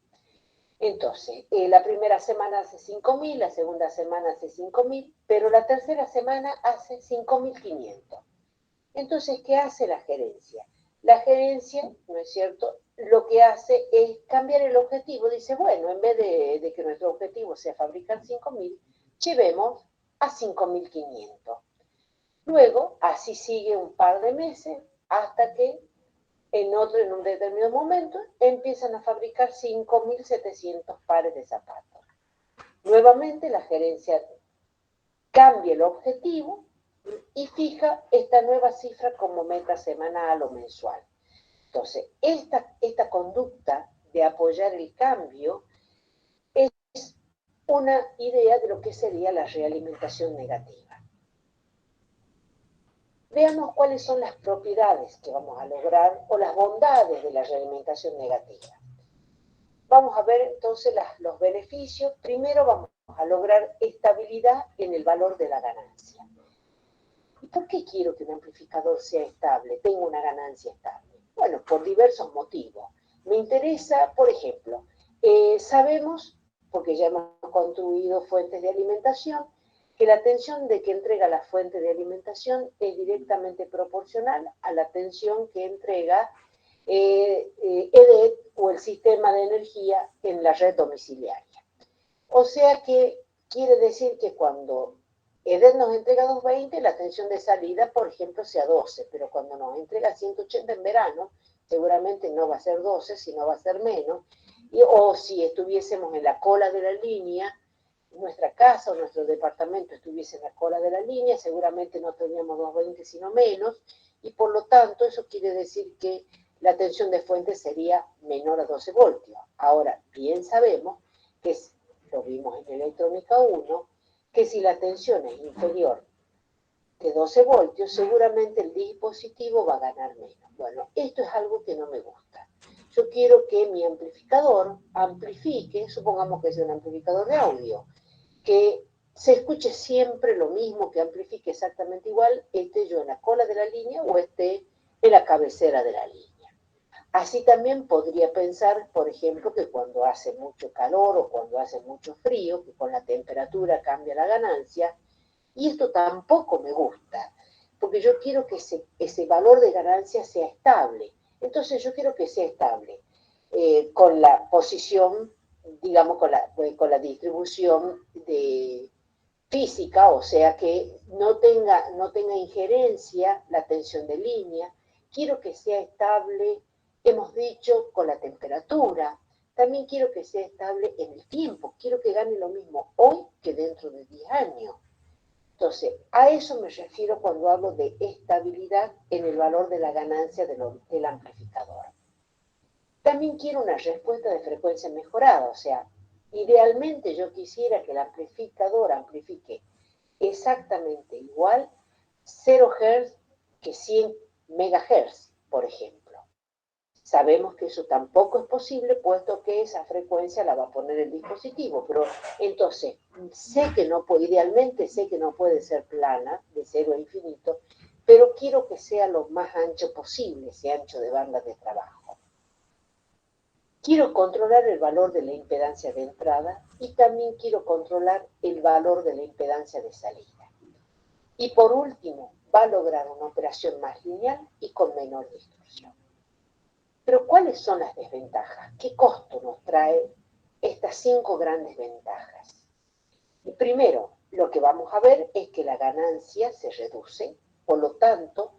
L: Entonces, la primera semana hace 5.000, la segunda semana hace 5.000, pero la tercera semana hace 5.500. Entonces, ¿qué hace la gerencia? La gerencia, ¿no es cierto?, lo que hace es cambiar el objetivo. Dice, bueno, en vez de que nuestro objetivo sea fabricar 5.000, llevemos a 5.500. Luego, así sigue un par de meses, hasta que en un determinado momento empiezan a fabricar 5.700 pares de zapatos. Nuevamente la gerencia cambia el objetivo y fija esta nueva cifra como meta semanal o mensual. Entonces, esta conducta de apoyar el cambio es una idea de lo que sería la realimentación negativa. Veamos cuáles son las propiedades que vamos a lograr o las bondades de la realimentación negativa. Vamos a ver entonces los beneficios. Primero vamos a lograr estabilidad en el valor de la ganancia. ¿Y por qué quiero que un amplificador sea estable, tenga una ganancia estable? Bueno, por diversos motivos. Me interesa, por ejemplo, sabemos, porque ya hemos construido fuentes de alimentación, que la tensión que entrega la fuente de alimentación es directamente proporcional a la tensión que entrega EDET o el sistema de energía en la red domiciliaria. O sea que quiere decir que cuando EDET nos entrega 220, la tensión de salida, por ejemplo, sea 12, pero cuando nos entrega 180 en verano, seguramente no va a ser 12, sino va a ser menos, o si estuviésemos en la cola de la línea, nuestra casa o nuestro departamento estuviese en la cola de la línea, seguramente no tendríamos 220 sino menos, y por lo tanto eso quiere decir que la tensión de fuente sería menor a 12 voltios. Ahora, bien sabemos que, lo vimos en electrónica 1, que si la tensión es inferior de 12 voltios, seguramente el dispositivo va a ganar menos. Bueno, esto es algo que no me gusta. Yo quiero que mi amplificador amplifique, supongamos que es un amplificador de audio, que se escuche siempre lo mismo, que amplifique exactamente igual, esté yo en la cola de la línea o esté en la cabecera de la línea. Así también podría pensar, por ejemplo, que cuando hace mucho calor o cuando hace mucho frío, que con la temperatura cambia la ganancia, y esto tampoco me gusta, porque yo quiero que ese valor de ganancia sea estable. Entonces yo quiero que sea estable con la posición, digamos, con la distribución de física, o sea, que no tenga injerencia la tensión de línea. Quiero que sea estable, hemos dicho, con la temperatura. También quiero que sea estable en el tiempo. Quiero que gane lo mismo hoy que dentro de 10 años. Entonces, a eso me refiero cuando hablo de estabilidad en el valor de la ganancia del amplificador. También quiero una respuesta de frecuencia mejorada, o sea, idealmente yo quisiera que el amplificador amplifique exactamente igual 0 Hz que 100 MHz, por ejemplo. Sabemos que eso tampoco es posible, puesto que esa frecuencia la va a poner el dispositivo, pero entonces idealmente sé que no puede ser plana, de 0 a infinito, pero quiero que sea lo más ancho posible, ese ancho de banda de trabajo. Quiero controlar el valor de la impedancia de entrada y también quiero controlar el valor de la impedancia de salida. Y por último, va a lograr una operación más lineal y con menor distorsión. Pero ¿cuáles son las desventajas? ¿Qué costo nos trae estas 5 grandes ventajas? Y primero, lo que vamos a ver es que la ganancia se reduce, por lo tanto,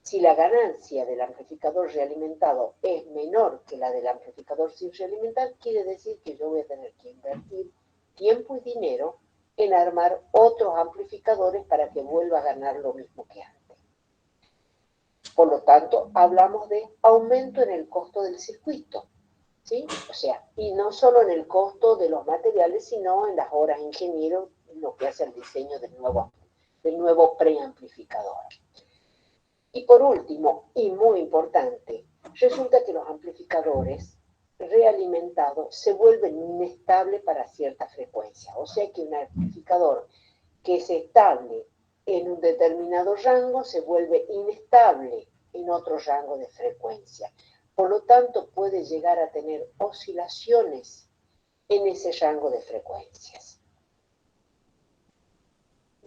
L: si la ganancia del amplificador realimentado es menor que la del amplificador sin realimentar, quiere decir que yo voy a tener que invertir tiempo y dinero en armar otros amplificadores para que vuelva a ganar lo mismo que antes. Por lo tanto, hablamos de aumento en el costo del circuito, ¿sí? O sea, y no solo en el costo de los materiales, sino en las horas ingeniero, lo que hace el diseño del nuevo preamplificador. Y por último, y muy importante, resulta que los amplificadores realimentados se vuelven inestables para cierta frecuencia. O sea que un amplificador que es estable en un determinado rango se vuelve inestable en otro rango de frecuencia. Por lo tanto, puede llegar a tener oscilaciones en ese rango de frecuencias.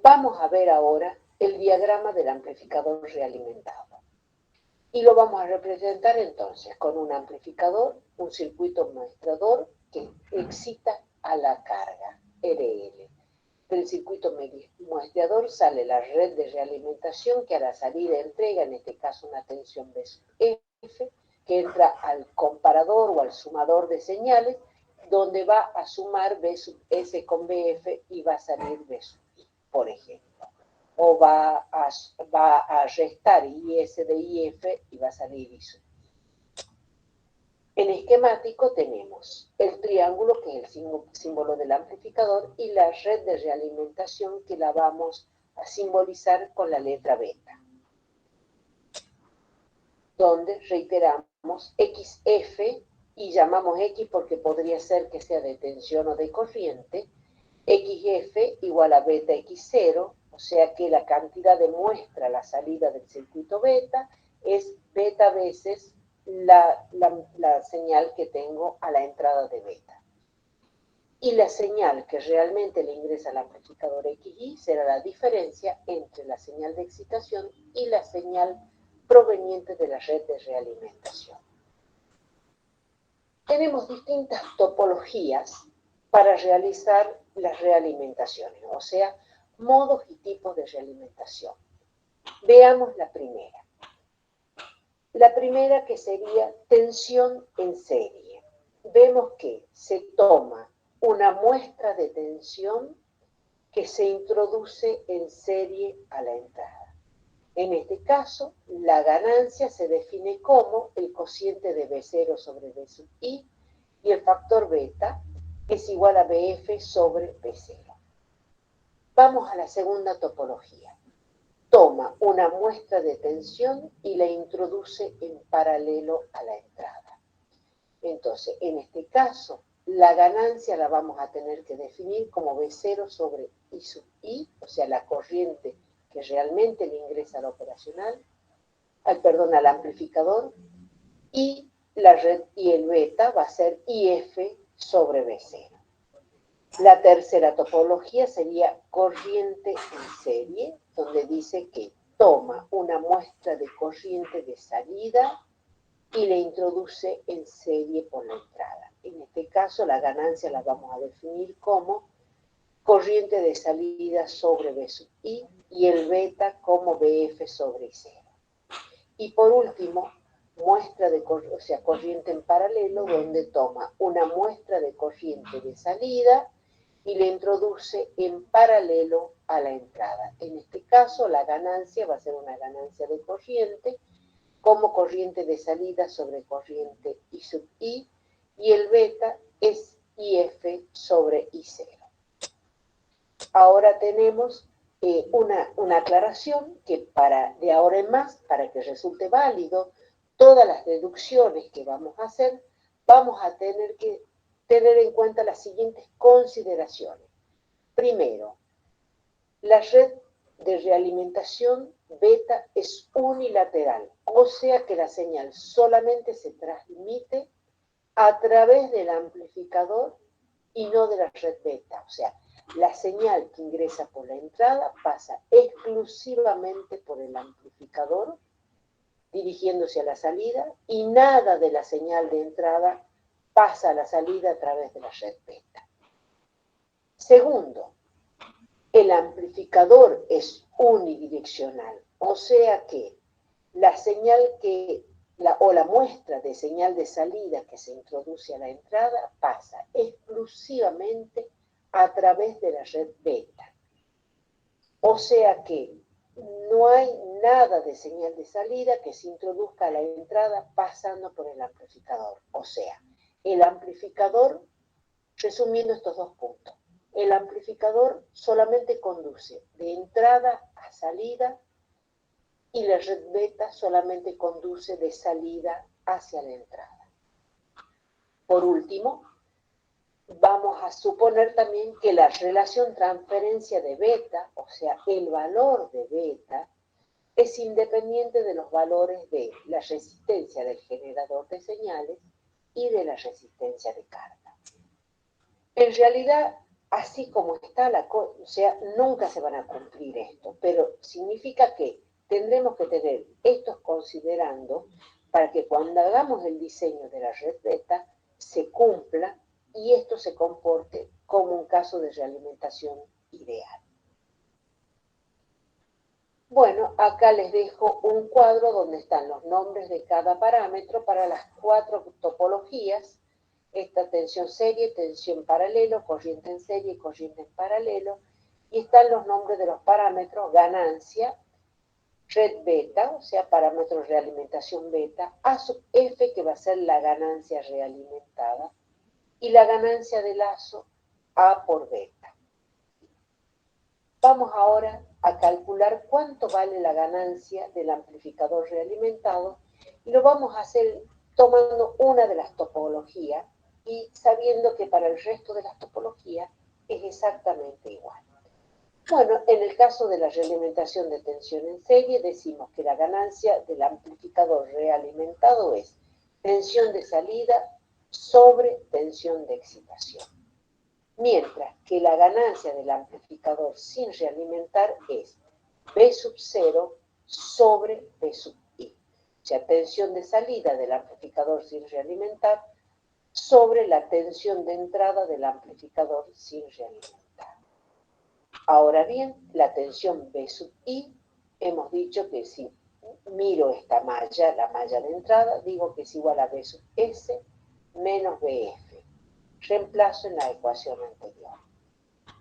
L: Vamos a ver ahora el diagrama del amplificador realimentado. Y lo vamos a representar entonces con un amplificador, un circuito muestrador que excita a la carga, RL. Del circuito muestreador sale la red de realimentación que a la salida entrega, en este caso una tensión B sub F, que entra al comparador o al sumador de señales, donde va a sumar B sub S con BF y va a salir B sub I, por ejemplo. O va a restar IS de IF y va a salir I sub I. En esquemático tenemos el triángulo, que es el símbolo del amplificador, y la red de realimentación, que la vamos a simbolizar con la letra beta, donde reiteramos XF, y llamamos X porque podría ser que sea de tensión o de corriente, XF igual a beta X0, o O sea que la cantidad de muestra a la salida del circuito beta es beta veces la señal que tengo a la entrada de beta. Y la señal que realmente le ingresa al amplificador XY será la diferencia entre la señal de excitación y la señal proveniente de la red de realimentación. Tenemos distintas topologías para realizar las realimentaciones, o sea, modos y tipos de realimentación. Veamos la primera. La primera, que sería tensión en serie. Vemos que se toma una muestra de tensión que se introduce en serie a la entrada. En este caso, la ganancia se define como el cociente de B0 sobre B sub I, y el factor beta es igual a BF sobre B0. Vamos a la segunda topología. Toma una muestra de tensión y la introduce en paralelo a la entrada. Entonces, en este caso, la ganancia la vamos a tener que definir como B0 sobre I sub I, o sea, la corriente que realmente le ingresa al operacional, al amplificador, y la red y el beta va a ser IF sobre B0. La tercera topología sería corriente en serie, donde dice que toma una muestra de corriente de salida y la introduce en serie por la entrada. En este caso, la ganancia la vamos a definir como corriente de salida sobre B sub I y el beta como BF sobre I0. Y por último, muestra de corriente en paralelo, donde toma una muestra de corriente de salida y la introduce en paralelo a la entrada. En este caso, la ganancia va a ser una ganancia de corriente como corriente de salida sobre corriente I sub I, y el beta es IF sobre I0. Ahora tenemos una aclaración que de ahora en más, para que resulte válido, todas las deducciones que vamos a hacer, vamos a tener que tener en cuenta las siguientes consideraciones. Primero, la red de realimentación beta es unilateral, o sea que la señal solamente se transmite a través del amplificador y no de la red beta. O sea, la señal que ingresa por la entrada pasa exclusivamente por el amplificador, dirigiéndose a la salida, y nada de la señal de entrada pasa a la salida a través de la red beta. Segundo, el amplificador es unidireccional, o sea que la señal o la muestra de señal de salida que se introduce a la entrada pasa exclusivamente a través de la red beta. O sea que no hay nada de señal de salida que se introduzca a la entrada pasando por el amplificador. O sea, el amplificador, resumiendo estos dos puntos, el amplificador solamente conduce de entrada a salida y la red beta solamente conduce de salida hacia la entrada. Por último, vamos a suponer también que la relación transferencia de beta, o sea, el valor de beta, es independiente de los valores de la resistencia del generador de señales y de la resistencia de carga. En realidad, así como está la cosa, o sea, nunca se van a cumplir esto, pero significa que tendremos que tener estos considerando para que cuando hagamos el diseño de la red beta se cumpla y esto se comporte como un caso de realimentación ideal. Bueno, acá les dejo un cuadro donde están los nombres de cada parámetro para las 4 topologías: esta tensión serie, tensión paralelo, corriente en serie, corriente en paralelo, y están los nombres de los parámetros: ganancia, red beta, o sea, parámetro realimentación beta, A sub F, que va a ser la ganancia realimentada, y la ganancia de lazo A por beta. Vamos ahora a calcular cuánto vale la ganancia del amplificador realimentado, y lo vamos a hacer tomando una de las topologías y sabiendo que para el resto de las topologías es exactamente igual. Bueno, en el caso de la realimentación de tensión en serie, decimos que la ganancia del amplificador realimentado es tensión de salida sobre tensión de excitación. Mientras que la ganancia del amplificador sin realimentar es B sub 0 sobre B sub I. O sea, tensión de salida del amplificador sin realimentar sobre la tensión de entrada del amplificador sin realimentar. Ahora bien, la tensión B sub I, hemos dicho que si miro esta malla, la malla de entrada, digo que es igual a B sub S menos BF. Reemplazo en la ecuación anterior.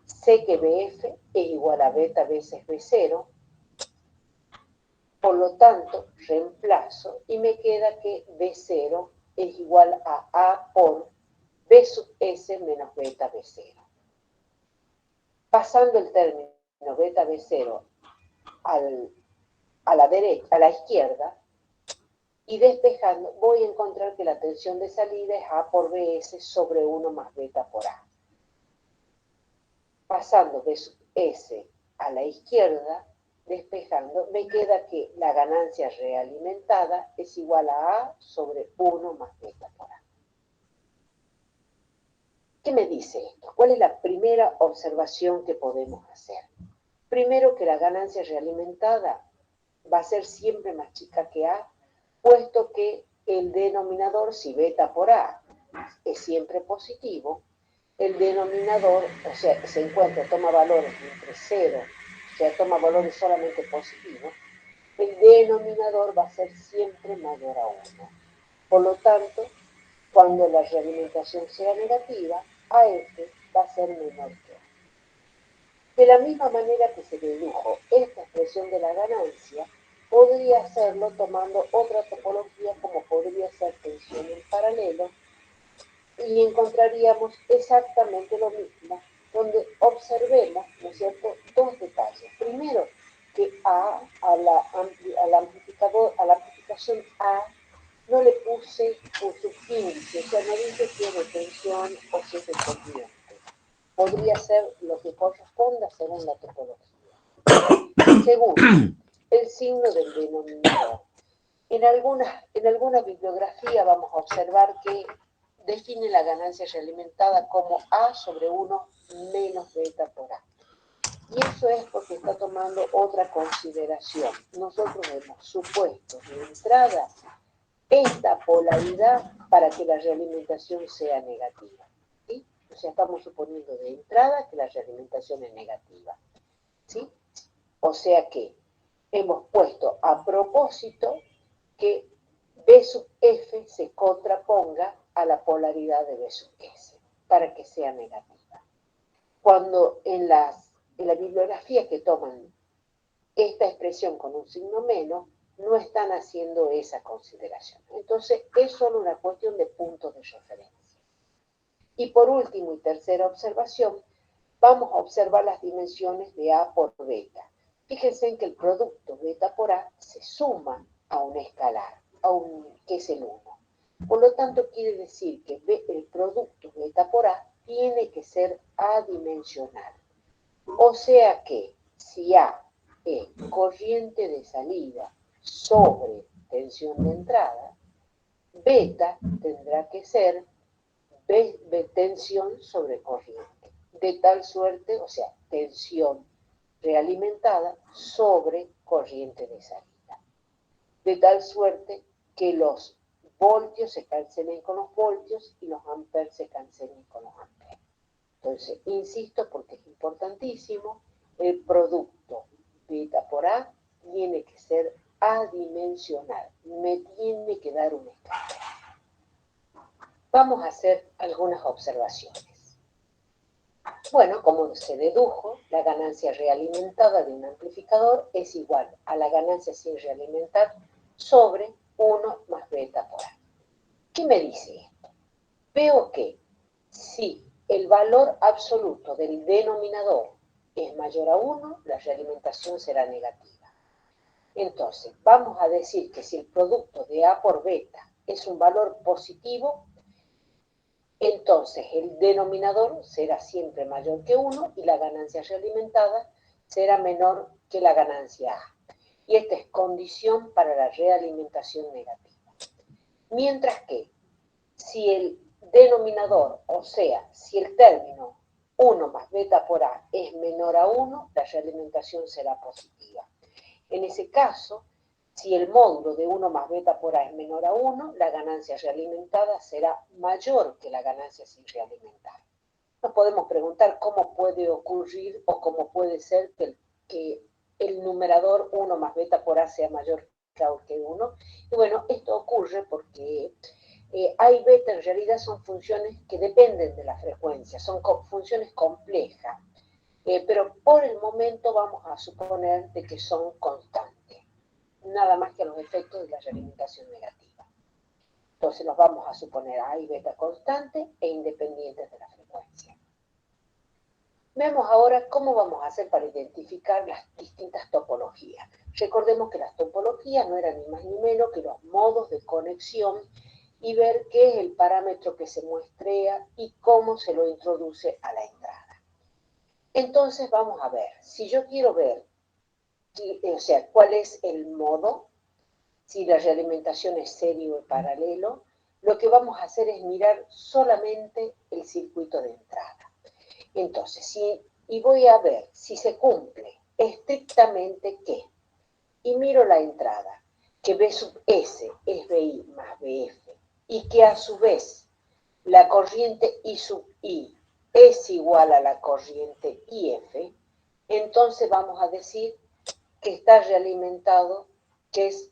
L: Sé que BF es igual a beta veces B0, por lo tanto, reemplazo y me queda que B0 es igual a A por B sub S menos beta B0. Pasando el término beta B0 a la derecha, a la izquierda, y despejando, voy a encontrar que la tensión de salida es A por BS sobre 1 más beta por A. Pasando B sub S a la izquierda, despejando, me queda que la ganancia realimentada es igual a A sobre 1 más beta por A. ¿Qué me dice esto? ¿Cuál es la primera observación que podemos hacer? Primero, que la ganancia realimentada va a ser siempre más chica que A, puesto que el denominador, si beta por A es siempre positivo, el denominador, o sea, se encuentra, toma valores entre 0, o sea, toma valores solamente positivos, el denominador va a ser siempre mayor a 1. Por lo tanto, cuando la realimentación sea negativa, AF va a ser menor que A. De la misma manera que se dedujo esta expresión de la ganancia, podría hacerlo tomando otra topología como podría ser tensión en paralelo, y encontraríamos exactamente lo mismo, donde observemos, ¿no es cierto?, dos detalles. Primero, que a la amplificación A no le puse un subíndice, o sea, no dice si es de tensión o si es de corriente. Podría ser lo que corresponda según la topología. Segundo, el signo del denominador. En alguna bibliografía vamos a observar que define la ganancia realimentada como A sobre 1 menos beta por A. Y eso es porque está tomando otra consideración. Nosotros hemos supuesto de entrada esta polaridad para que la realimentación sea negativa. ¿Sí? O sea, estamos suponiendo de entrada que la realimentación es negativa. ¿Sí? O sea que hemos puesto a propósito que B sub F se contraponga a la polaridad de B sub S, para que sea negativa. Cuando en la bibliografía que toman esta expresión con un signo menos, no están haciendo esa consideración. Entonces, es solo una cuestión de puntos de referencia. Y por último y tercera observación, vamos a observar las dimensiones de A por beta. Fíjense en que el producto beta por A se suma a un escalar, que es el 1. Por lo tanto, quiere decir que el producto beta por A tiene que ser adimensional. O sea que si A es corriente de salida sobre tensión de entrada, beta tendrá que ser tensión sobre corriente. De tal suerte, o sea, tensión realimentada sobre corriente de salida. De tal suerte que los voltios se cancelen con los voltios y los amperes se cancelen con los amperes. Entonces, insisto porque es importantísimo, el producto beta por A tiene que ser adimensional, me tiene que dar un escalar. Vamos a hacer algunas observaciones. Bueno, como se dedujo, la ganancia realimentada de un amplificador es igual a la ganancia sin realimentar sobre 1 más beta por A. ¿Qué me dice esto? Veo que si el valor absoluto del denominador es mayor a 1, la realimentación será negativa. Entonces, vamos a decir que si el producto de A por beta es un valor positivo, entonces el denominador será siempre mayor que 1 y la ganancia realimentada será menor que la ganancia A. Y esta es condición para la realimentación negativa. Mientras que si el denominador, o sea, si el término 1 más beta por A es menor a 1, la realimentación será positiva. En ese caso, si el módulo de 1 más beta por A es menor a 1, la ganancia realimentada será mayor que la ganancia sin realimentar. Nos podemos preguntar cómo puede ocurrir o cómo puede ser que el numerador 1 más beta por A sea mayor que 1. Y bueno, esto ocurre porque A y beta en realidad son funciones que dependen de la frecuencia, son funciones complejas, pero por el momento vamos a suponer de que son constantes, nada más que los efectos de la realimentación negativa. Entonces los vamos a suponer A y beta constantes e independientes de la frecuencia. Veamos ahora cómo vamos a hacer para identificar las distintas topologías. Recordemos que las topologías no eran ni más ni menos que los modos de conexión y ver qué es el parámetro que se muestrea y cómo se lo introduce a la entrada. Entonces vamos a ver, si yo quiero ver, o sea, cuál es el modo, si la realimentación es serio o paralelo, lo que vamos a hacer es mirar solamente el circuito de entrada. Entonces, y voy a ver si se cumple estrictamente qué. Y miro la entrada, que B sub S es BI más BF, y que a su vez la corriente I sub I es igual a la corriente IF, entonces vamos a decir que está realimentado, que es,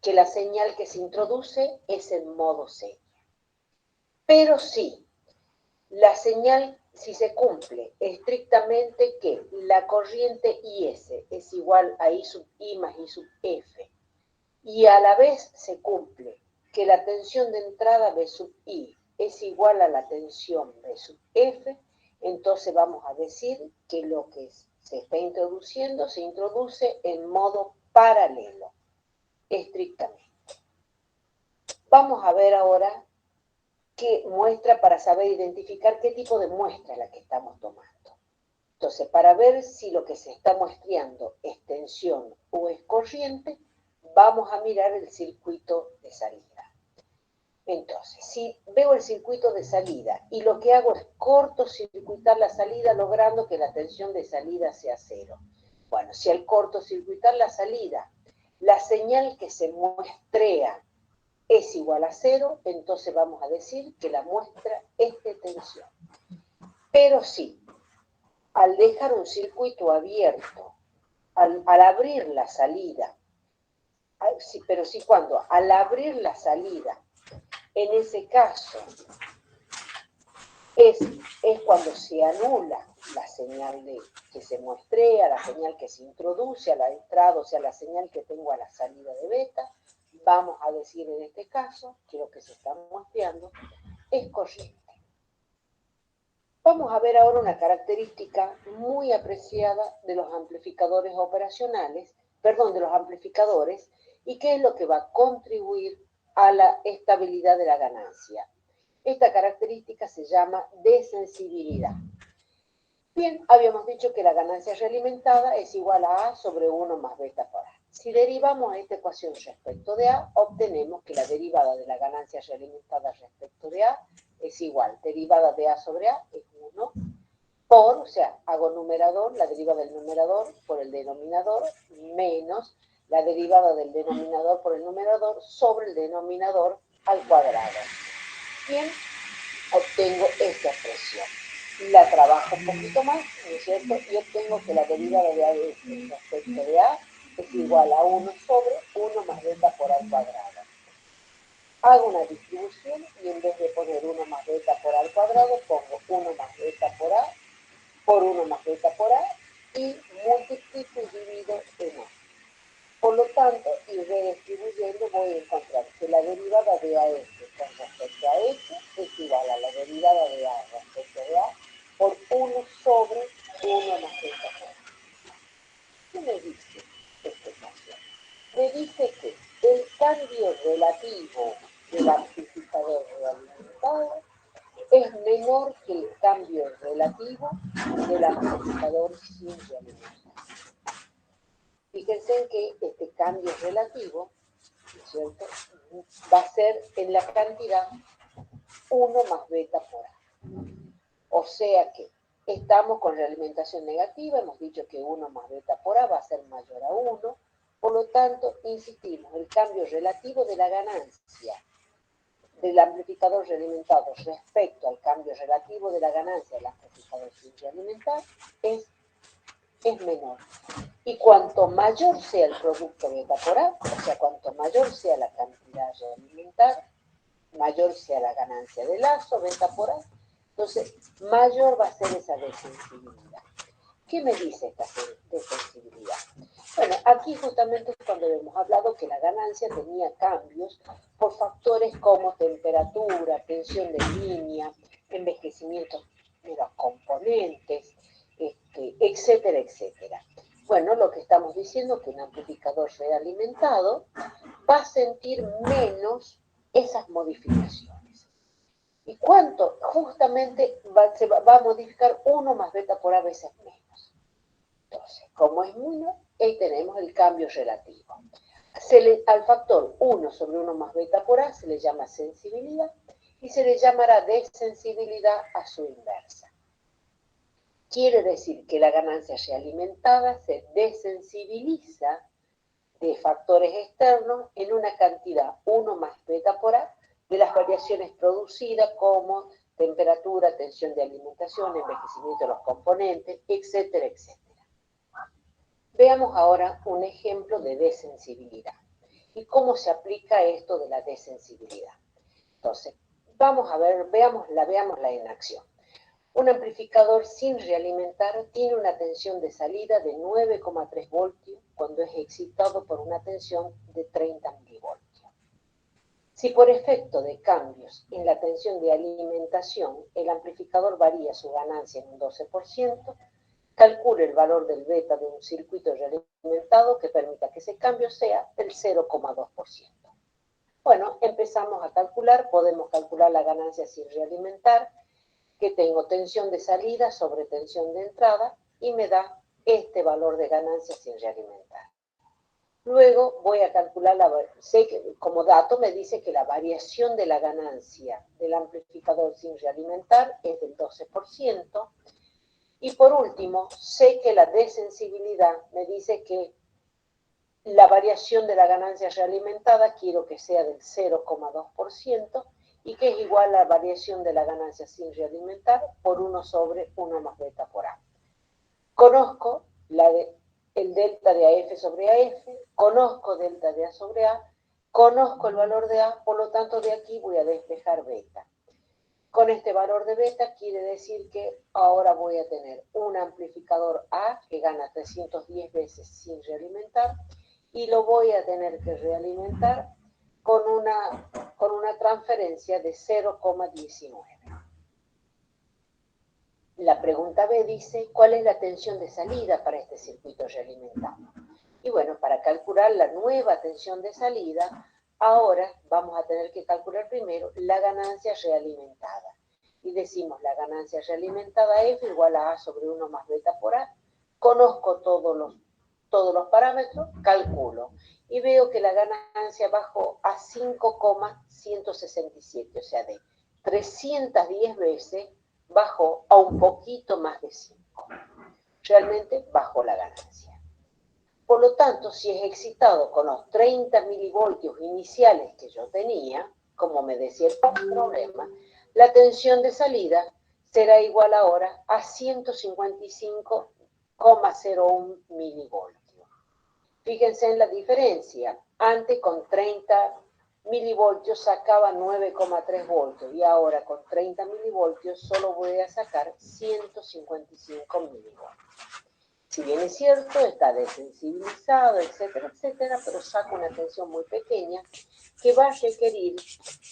L: que la señal que se introduce es en modo serie. Pero sí, la señal, si se cumple estrictamente que la corriente IS es igual a I sub I más I sub F, y a la vez se cumple que la tensión de entrada B sub I es igual a la tensión B sub F, entonces vamos a decir que lo que se está introduciendo se introduce en modo paralelo, estrictamente. Vamos a ver ahora qué muestra para saber identificar qué tipo de muestra es la que estamos tomando. Entonces, para ver si lo que se está muestreando es tensión o es corriente, vamos a mirar el circuito de salida. Entonces, si veo el circuito de salida y lo que hago es cortocircuitar la salida logrando que la tensión de salida sea cero. Bueno, si al cortocircuitar la salida, la señal que se muestrea es igual a cero, entonces vamos a decir que la muestra es de tensión. Pero sí, al dejar un circuito abierto, al abrir la salida, pero sí cuando, al abrir la salida, en ese caso, es cuando se anula la señal que se muestrea, la señal que se introduce a la entrada, o sea, la señal que tengo a la salida de beta. Vamos a decir en este caso que lo que se está muestreando es corriente. Vamos a ver ahora una característica muy apreciada de los amplificadores operacionales, de los amplificadores, y qué es lo que va a contribuir a la estabilidad de la ganancia. Esta característica se llama desensibilidad. Bien, habíamos dicho que la ganancia realimentada es igual a A sobre 1 más beta por A. Si derivamos esta ecuación respecto de A, obtenemos que la derivada de la ganancia realimentada respecto de A es igual, derivada de A sobre A es 1 por, o sea, hago numerador, la derivada del numerador por el denominador, menos la derivada del denominador por el numerador sobre el denominador al cuadrado. Bien, obtengo esta expresión. La trabajo un poquito más, ¿no es cierto? Y obtengo que la derivada de A respecto de A es igual a 1 sobre 1 más beta por A al cuadrado. Hago una distribución y en vez de poner 1 más beta por A al cuadrado, pongo 1 más beta por A por 1 más beta por A y multiplico y divido en A. Por lo tanto, y redistribuyendo voy a encontrar que la derivada de AS con respecto a S es igual a la derivada de A respecto de A por 1 sobre 1 más beta por A. ¿Qué me dice esta ecuación? Me dice que el cambio relativo del amplificador realimentado es menor que el cambio relativo del amplificador sin realimentar. Fíjense en que este cambio relativo, ¿no es cierto?, va a ser en la cantidad 1 más beta por A. O sea que estamos con realimentación negativa, hemos dicho que 1 más beta por A va a ser mayor a 1, por lo tanto, insistimos, el cambio relativo de la ganancia del amplificador realimentado respecto al cambio relativo de la ganancia del amplificador sin realimentar es menor. Y cuanto mayor sea el producto beta por A, o sea, cuanto mayor sea la cantidad realimentar, mayor sea la ganancia de lazo beta por A, entonces mayor va a ser esa desensibilidad. ¿Qué me dice esta desensibilidad? Bueno, aquí justamente es cuando hemos hablado que la ganancia tenía cambios por factores como temperatura, tensión de línea, envejecimiento de los componentes, etcétera, etcétera. Bueno, lo que estamos diciendo es que un amplificador realimentado va a sentir menos esas modificaciones. ¿Y cuánto? Justamente se va a modificar 1 más beta por A veces menos. Entonces, como es 1, ahí tenemos el cambio relativo. Al factor 1 sobre 1 más beta por A se le llama sensibilidad y se le llamará desensibilidad a su inversa. Quiere decir que la ganancia realimentada se desensibiliza de factores externos en una cantidad 1 más beta por A de las variaciones producidas como temperatura, tensión de alimentación, envejecimiento de los componentes, etcétera, etcétera. Veamos ahora un ejemplo de desensibilidad y cómo se aplica esto de la desensibilidad. Entonces, vamos a ver, veámosla en acción. Un amplificador sin realimentar tiene una tensión de salida de 9,3 voltios cuando es excitado por una tensión de 30 milivoltios. Si por efecto de cambios en la tensión de alimentación el amplificador varía su ganancia en un 12%, calcule el valor del beta de un circuito realimentado que permita que ese cambio sea del 0,2%. Bueno, empezamos a calcular, podemos calcular la ganancia sin realimentar, que tengo tensión de salida sobre tensión de entrada y me da este valor de ganancia sin realimentar. Luego voy a calcular, sé que como dato me dice que la variación de la ganancia del amplificador sin realimentar es del 12%. Y por último, sé que la desensibilidad me dice que la variación de la ganancia realimentada quiero que sea del 0,2% y que es igual a la variación de la ganancia sin realimentar por 1 sobre 1 más beta por A. Conozco el delta de AF sobre AF, conozco delta de A sobre A, conozco el valor de A, por lo tanto de aquí voy a despejar beta. Con este valor de beta quiere decir que ahora voy a tener un amplificador A que gana 310 veces sin realimentar y lo voy a tener que realimentar con una transferencia de 0,19. La pregunta B dice, ¿cuál es la tensión de salida para este circuito realimentado? Y bueno, para calcular la nueva tensión de salida, ahora vamos a tener que calcular primero la ganancia realimentada. Y decimos la ganancia realimentada F igual a A sobre 1 más beta por A. Conozco todos los parámetros, calculo. Y veo que la ganancia bajó a 5,167, o sea, de 310 veces bajó a un poquito más de 5. Realmente bajó la ganancia. Por lo tanto, si es excitado con los 30 milivoltios iniciales que yo tenía, como me decía el problema, la tensión de salida será igual ahora a 155,01 milivoltios. Fíjense en la diferencia. Antes con 30 milivoltios sacaba 9,3 voltios y ahora con 30 milivoltios solo voy a sacar 155 milivoltios. Si bien es cierto, está desensibilizado, etcétera, etcétera, pero saco una tensión muy pequeña que va a requerir,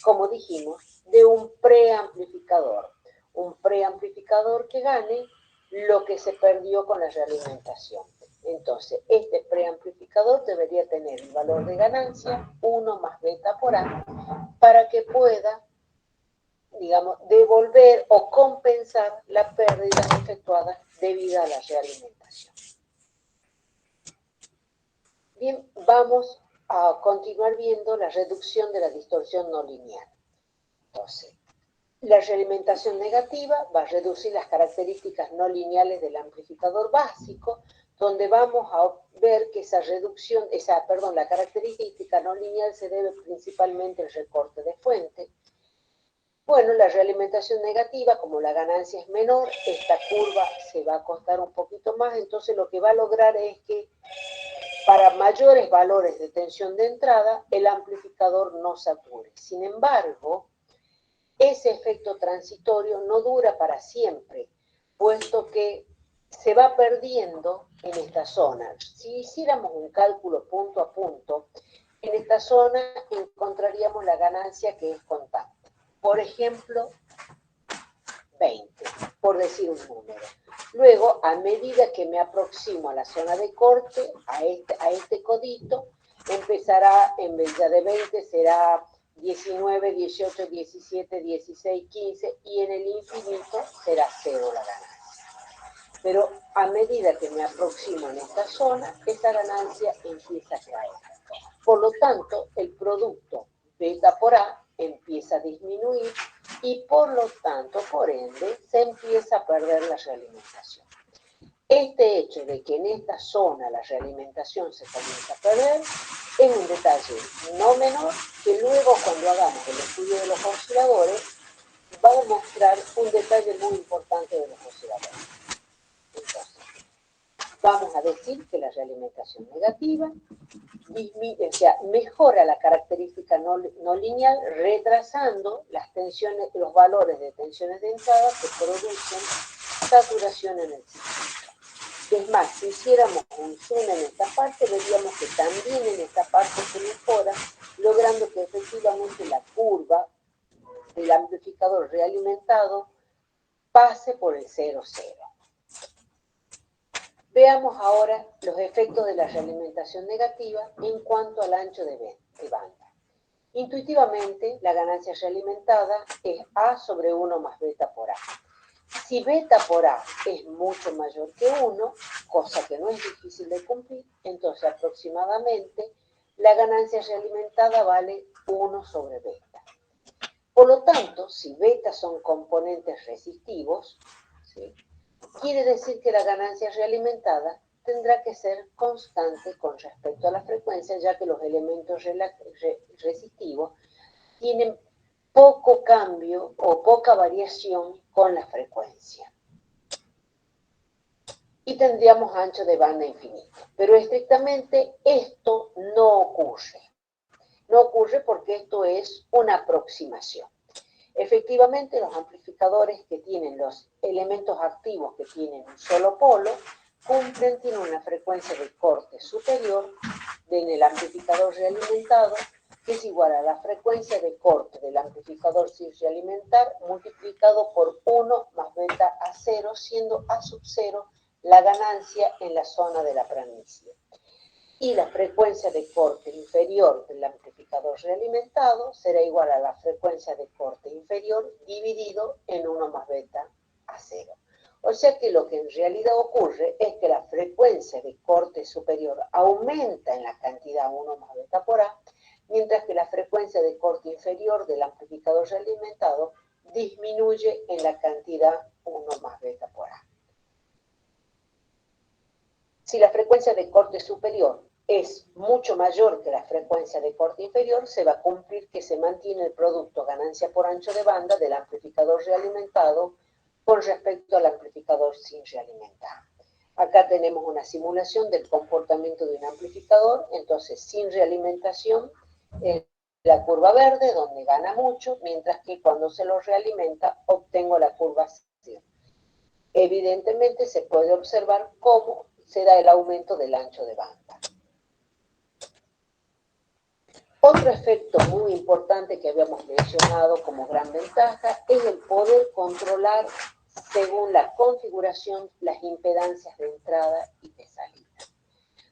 L: como dijimos, de un preamplificador. Un preamplificador que gane lo que se perdió con la realimentación. Entonces, este preamplificador debería tener el valor de ganancia 1 más beta por A para que pueda, digamos, devolver o compensar la pérdida efectuada debido a la realimentación. Bien, vamos a continuar viendo la reducción de la distorsión no lineal. Entonces, la realimentación negativa va a reducir las características no lineales del amplificador básico, donde vamos a ver que esa reducción, la característica no lineal se debe principalmente al recorte de fuente. Bueno, la realimentación negativa, como la ganancia es menor, esta curva se va a acostar un poquito más, entonces lo que va a lograr es que para mayores valores de tensión de entrada, el amplificador no sature. Sin embargo, ese efecto transitorio no dura para siempre, puesto que se va perdiendo en esta zona. Si hiciéramos un cálculo punto a punto, en esta zona encontraríamos la ganancia que es constante. Por ejemplo, 20, por decir un número. Luego, a medida que me aproximo a la zona de corte, a este codito, empezará, en vez de 20, será 19, 18, 17, 16, 15, y en el infinito será 0 la ganancia. Pero a medida que me aproximo en esta zona, esa ganancia empieza a caer. Por lo tanto, el producto beta por A empieza a disminuir y por lo tanto, por ende, se empieza a perder la realimentación. Este hecho de que en esta zona la realimentación se comienza a perder es un detalle no menor que luego cuando hagamos el estudio de los osciladores va a mostrar un detalle muy importante de los osciladores. Entonces, vamos a decir que la realimentación negativa mejora la característica no lineal, retrasando las tensiones, los valores de tensiones de entrada que producen saturación en el sistema. Es más, si hiciéramos un zoom en esta parte, veríamos que también en esta parte se mejora, logrando que efectivamente la curva del amplificador realimentado pase por el 0,0. Veamos ahora los efectos de la realimentación negativa en cuanto al ancho de banda. Intuitivamente, la ganancia realimentada es A sobre 1 más beta por A. Si beta por A es mucho mayor que 1, cosa que no es difícil de cumplir, entonces aproximadamente la ganancia realimentada vale 1 sobre beta. Por lo tanto, si beta son componentes resistivos, ¿sí?, quiere decir que la ganancia realimentada tendrá que ser constante con respecto a la frecuencia, ya que los elementos resistivos tienen poco cambio o poca variación con la frecuencia. Y tendríamos ancho de banda infinito. Pero estrictamente esto no ocurre. No ocurre porque esto es una aproximación. Efectivamente, los amplificadores que tienen los elementos activos que tienen un solo polo tienen una frecuencia de corte superior en el amplificador realimentado, que es igual a la frecuencia de corte del amplificador sin realimentar multiplicado por 1 más beta a 0, siendo A sub 0 la ganancia en la zona de la planicie. Y la frecuencia de corte inferior del amplificador realimentado será igual a la frecuencia de corte inferior dividido en 1 más beta a 0. O sea que lo que en realidad ocurre es que la frecuencia de corte superior aumenta en la cantidad 1 más beta por A, mientras que la frecuencia de corte inferior del amplificador realimentado disminuye en la cantidad 1 más beta por A. Si la frecuencia de corte superior es mucho mayor que la frecuencia de corte inferior, se va a cumplir que se mantiene el producto ganancia por ancho de banda del amplificador realimentado con respecto al amplificador sin realimentar. Acá tenemos una simulación del comportamiento de un amplificador, entonces sin realimentación, la curva verde donde gana mucho, mientras que cuando se lo realimenta obtengo la curva cero. Evidentemente se puede observar cómo se da el aumento del ancho de banda. Otro efecto muy importante que habíamos mencionado como gran ventaja es el poder controlar según la configuración las impedancias de entrada y de salida.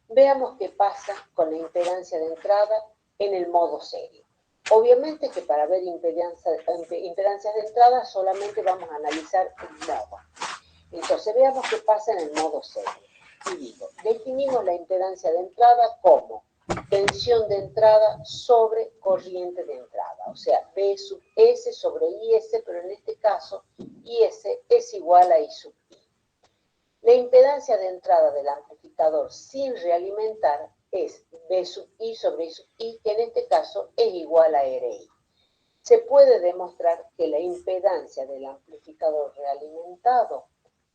L: Veamos qué pasa con la impedancia de entrada en el modo serie. Obviamente que para ver impedancias de entrada solamente vamos a analizar el modo. Entonces veamos qué pasa en el modo serie. Y digo, definimos la impedancia de entrada como tensión de entrada sobre corriente de entrada. O sea, B sub S sobre IS, pero en este caso IS es igual a I sub I. La impedancia de entrada del amplificador sin realimentar es B sub I sobre I sub I, que en este caso es igual a RI. Se puede demostrar que la impedancia del amplificador realimentado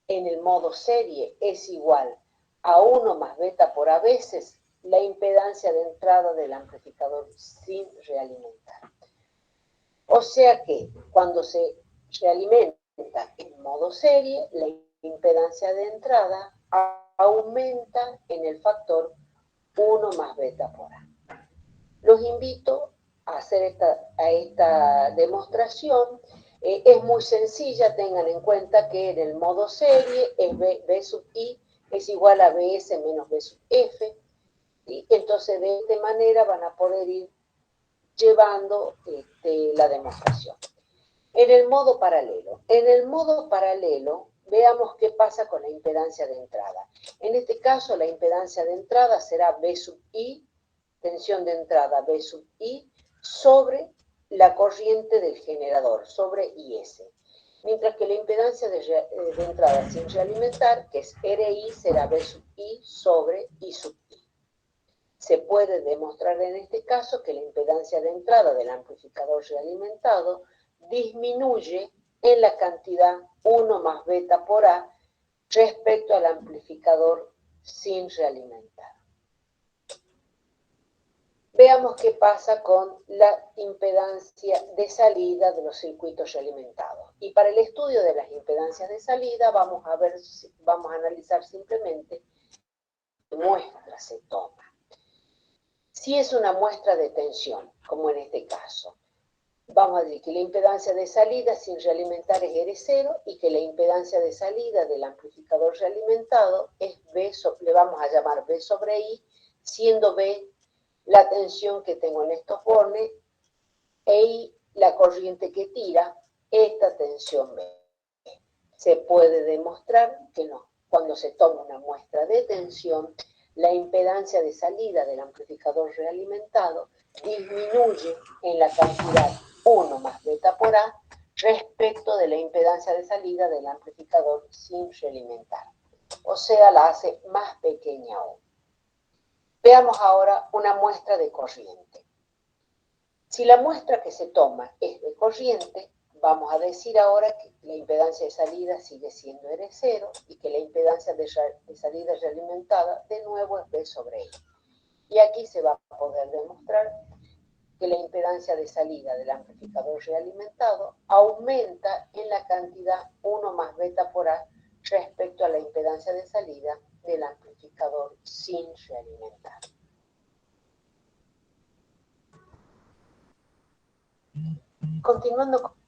L: en el modo serie es igual a 1 más beta por A veces la impedancia de entrada del amplificador sin realimentar. O sea que cuando se realimenta en modo serie, la impedancia de entrada aumenta en el factor 1 más beta por A. Los invito a hacer esta demostración. Es muy sencilla, tengan en cuenta que en el modo serie es B sub I es igual a BS menos B sub F, y entonces de esta manera van a poder ir llevando la demostración. En el modo paralelo, veamos qué pasa con la impedancia de entrada. En este caso, la impedancia de entrada será B sub I, tensión de entrada B sub I, sobre la corriente del generador, sobre IS. Mientras que la impedancia de entrada sin realimentar, que es RI, será B sub I sobre I sub I. Se puede demostrar en este caso que la impedancia de entrada del amplificador realimentado disminuye en la cantidad 1 más beta por A respecto al amplificador sin realimentar. Veamos qué pasa con la impedancia de salida de los circuitos realimentados. Y para el estudio de las impedancias de salida vamos a analizar simplemente qué muestra se toma. Si es una muestra de tensión, como en este caso, vamos a decir que la impedancia de salida sin realimentar es R0 y que la impedancia de salida del amplificador realimentado es B, le vamos a llamar B sobre I, siendo B la tensión que tengo en estos bornes e I la corriente que tira esta tensión B. Se puede demostrar que no. Cuando se toma una muestra de tensión, la impedancia de salida del amplificador realimentado disminuye en la cantidad 1 más beta por A respecto de la impedancia de salida del amplificador sin realimentar. O sea, la hace más pequeña aún. Veamos ahora una muestra de corriente. Si la muestra que se toma es de corriente, vamos a decir ahora que la impedancia de salida sigue siendo R0 y que la impedancia de salida realimentada de nuevo es B sobre I. Y aquí se va a poder demostrar que la impedancia de salida del amplificador realimentado aumenta en la cantidad 1 más beta por A respecto a la impedancia de salida del amplificador sin realimentar. Continuando con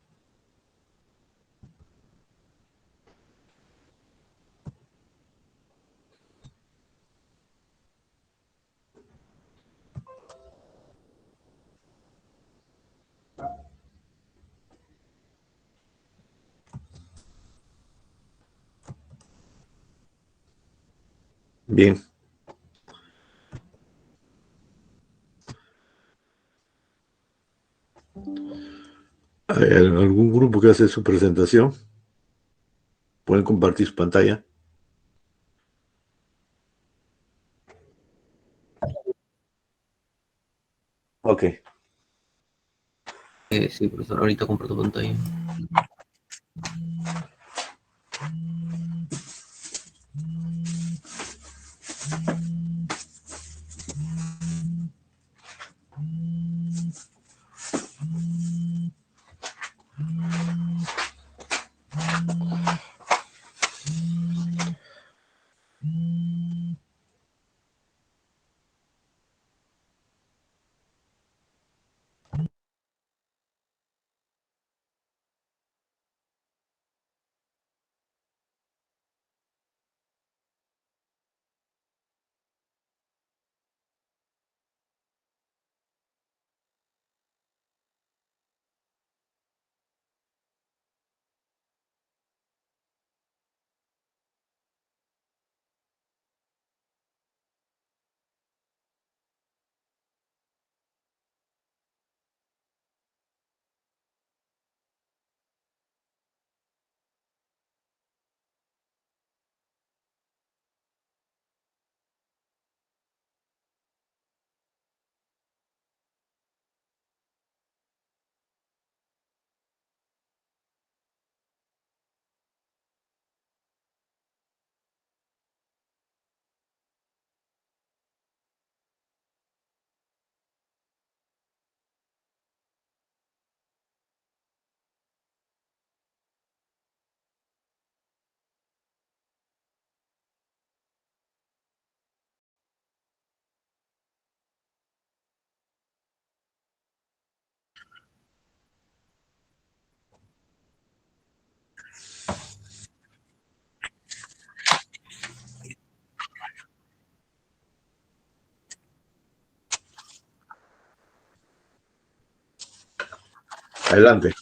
A: Bien. ¿Hay algún grupo que hace su presentación? ¿Pueden compartir su pantalla? Ok.
H: Sí, profesor, ahorita comparto pantalla.
A: Adelante.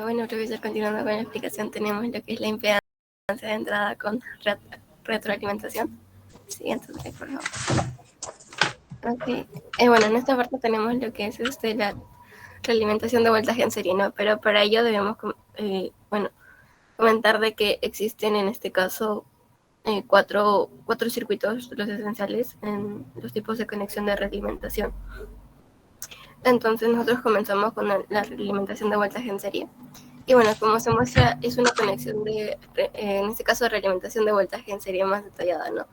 F: Bueno, profesor, continuando con la explicación, tenemos lo que es la impedancia de entrada con retroalimentación. Siguiente slide, por favor. Okay. Bueno, en esta parte tenemos lo que es la realimentación de voltaje en serie, ¿no? Pero para ello debemos comentar de que existen en este caso cuatro circuitos, los esenciales en los tipos de conexión de realimentación. Entonces nosotros comenzamos con la realimentación de voltaje en serie. Y bueno, como se muestra, es una conexión en este caso, de realimentación de voltaje en serie más detallada, ¿no?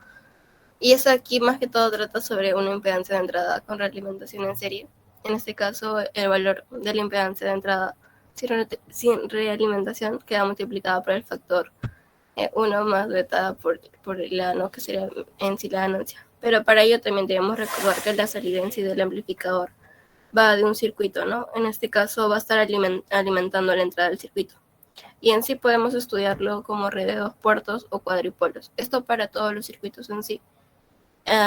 F: Y eso aquí más que todo trata sobre una impedancia de entrada con realimentación en serie. En este caso, el valor de la impedancia de entrada sin realimentación queda multiplicada por el factor 1 más beta por la no, que sería en sí la ganancia. Pero para ello también debemos recordar que la salida en sí del amplificador va de un circuito, ¿no? En este caso va a estar alimentando la entrada del circuito. Y en sí podemos estudiarlo como red de 2 puertos o cuadripolos. Esto para todos los circuitos en sí.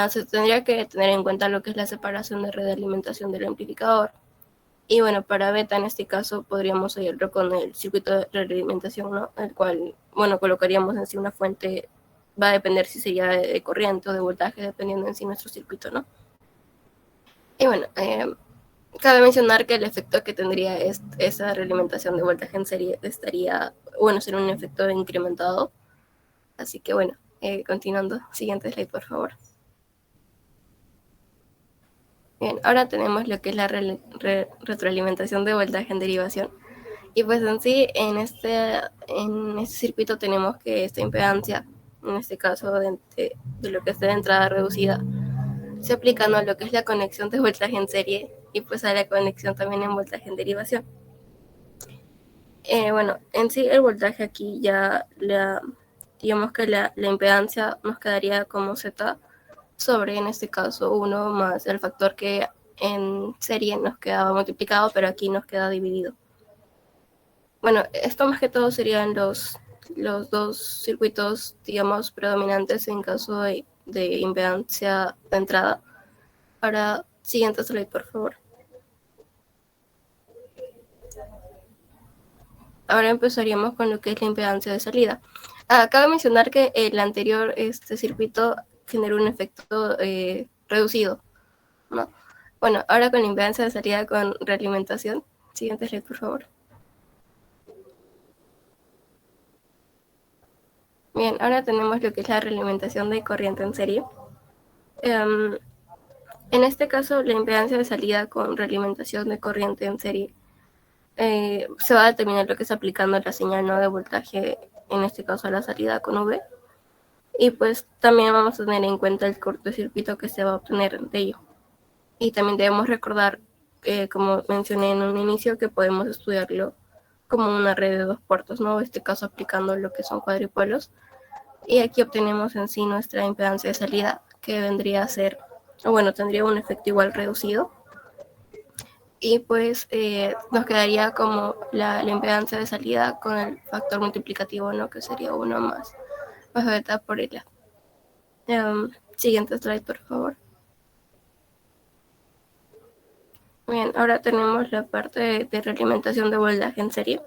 F: Se tendría que tener en cuenta lo que es la separación de red de alimentación del amplificador. Y bueno, para beta en este caso podríamos hallarlo con el circuito de realimentación, ¿no? El cual, bueno, colocaríamos en sí una fuente, va a depender si sería de corriente o de voltaje, dependiendo en sí nuestro circuito, ¿no? Y bueno, cabe mencionar que el efecto que tendría esa realimentación de voltaje en serie sería un efecto incrementado. Así que bueno, continuando, siguiente slide, por favor. Bien, ahora tenemos lo que es la retroalimentación de voltaje en derivación. Y pues en sí, en este circuito tenemos que esta impedancia, en este caso de lo que es de entrada reducida, se aplica a lo que es la conexión de voltaje en serie y pues a la conexión también en voltaje en derivación. Bueno, en sí el voltaje aquí ya, digamos que la impedancia nos quedaría como Z sobre, en este caso, 1 más el factor que en serie nos quedaba multiplicado, pero aquí nos queda dividido. Bueno, esto más que todo serían los 2 circuitos, digamos, predominantes en caso de impedancia de entrada. Ahora, siguiente slide, por favor. Ahora empezaríamos con lo que es la impedancia de salida. Cabe mencionar que el anterior circuito generó un efecto reducido, ¿no? Bueno, ahora con la impedancia de salida con realimentación. Siguiente slide, por favor. Bien, ahora tenemos lo que es la realimentación de corriente en serie. En este caso, la impedancia de salida con realimentación de corriente en serie se va a determinar lo que es aplicando la señal, ¿no?, de voltaje, en este caso a la salida con V. Y pues también vamos a tener en cuenta el cortocircuito que se va a obtener de ello. Y también debemos recordar, como mencioné en un inicio, que podemos estudiarlo como una red de 2 puertos, ¿no? En este caso aplicando lo que son cuadripolos. Y aquí obtenemos en sí nuestra impedancia de salida, que vendría a ser, tendría un efecto igual reducido. Y pues nos quedaría como la impedancia de salida con el factor multiplicativo, ¿no?, que sería 1 más beta por el A. Siguiente slide, por favor. Bien, ahora tenemos la parte de realimentación de voltaje en serie.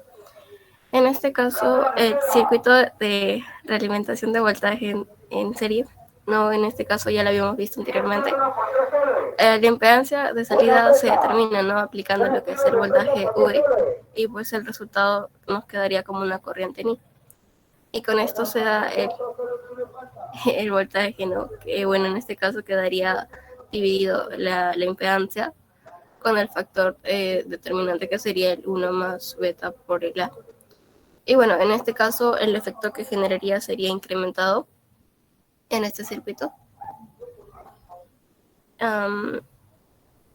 F: En este caso, el circuito de realimentación de voltaje en serie, no, en este caso ya lo habíamos visto anteriormente. La impedancia de salida se determina, ¿no?, aplicando lo que es el voltaje V, y pues el resultado nos quedaría como una corriente en I. Y con esto se da el voltaje, ¿no?, que en este caso quedaría dividido la impedancia con el factor determinante, que sería el 1 más beta por el A. Y bueno, en este caso el efecto que generaría sería incrementado en este circuito.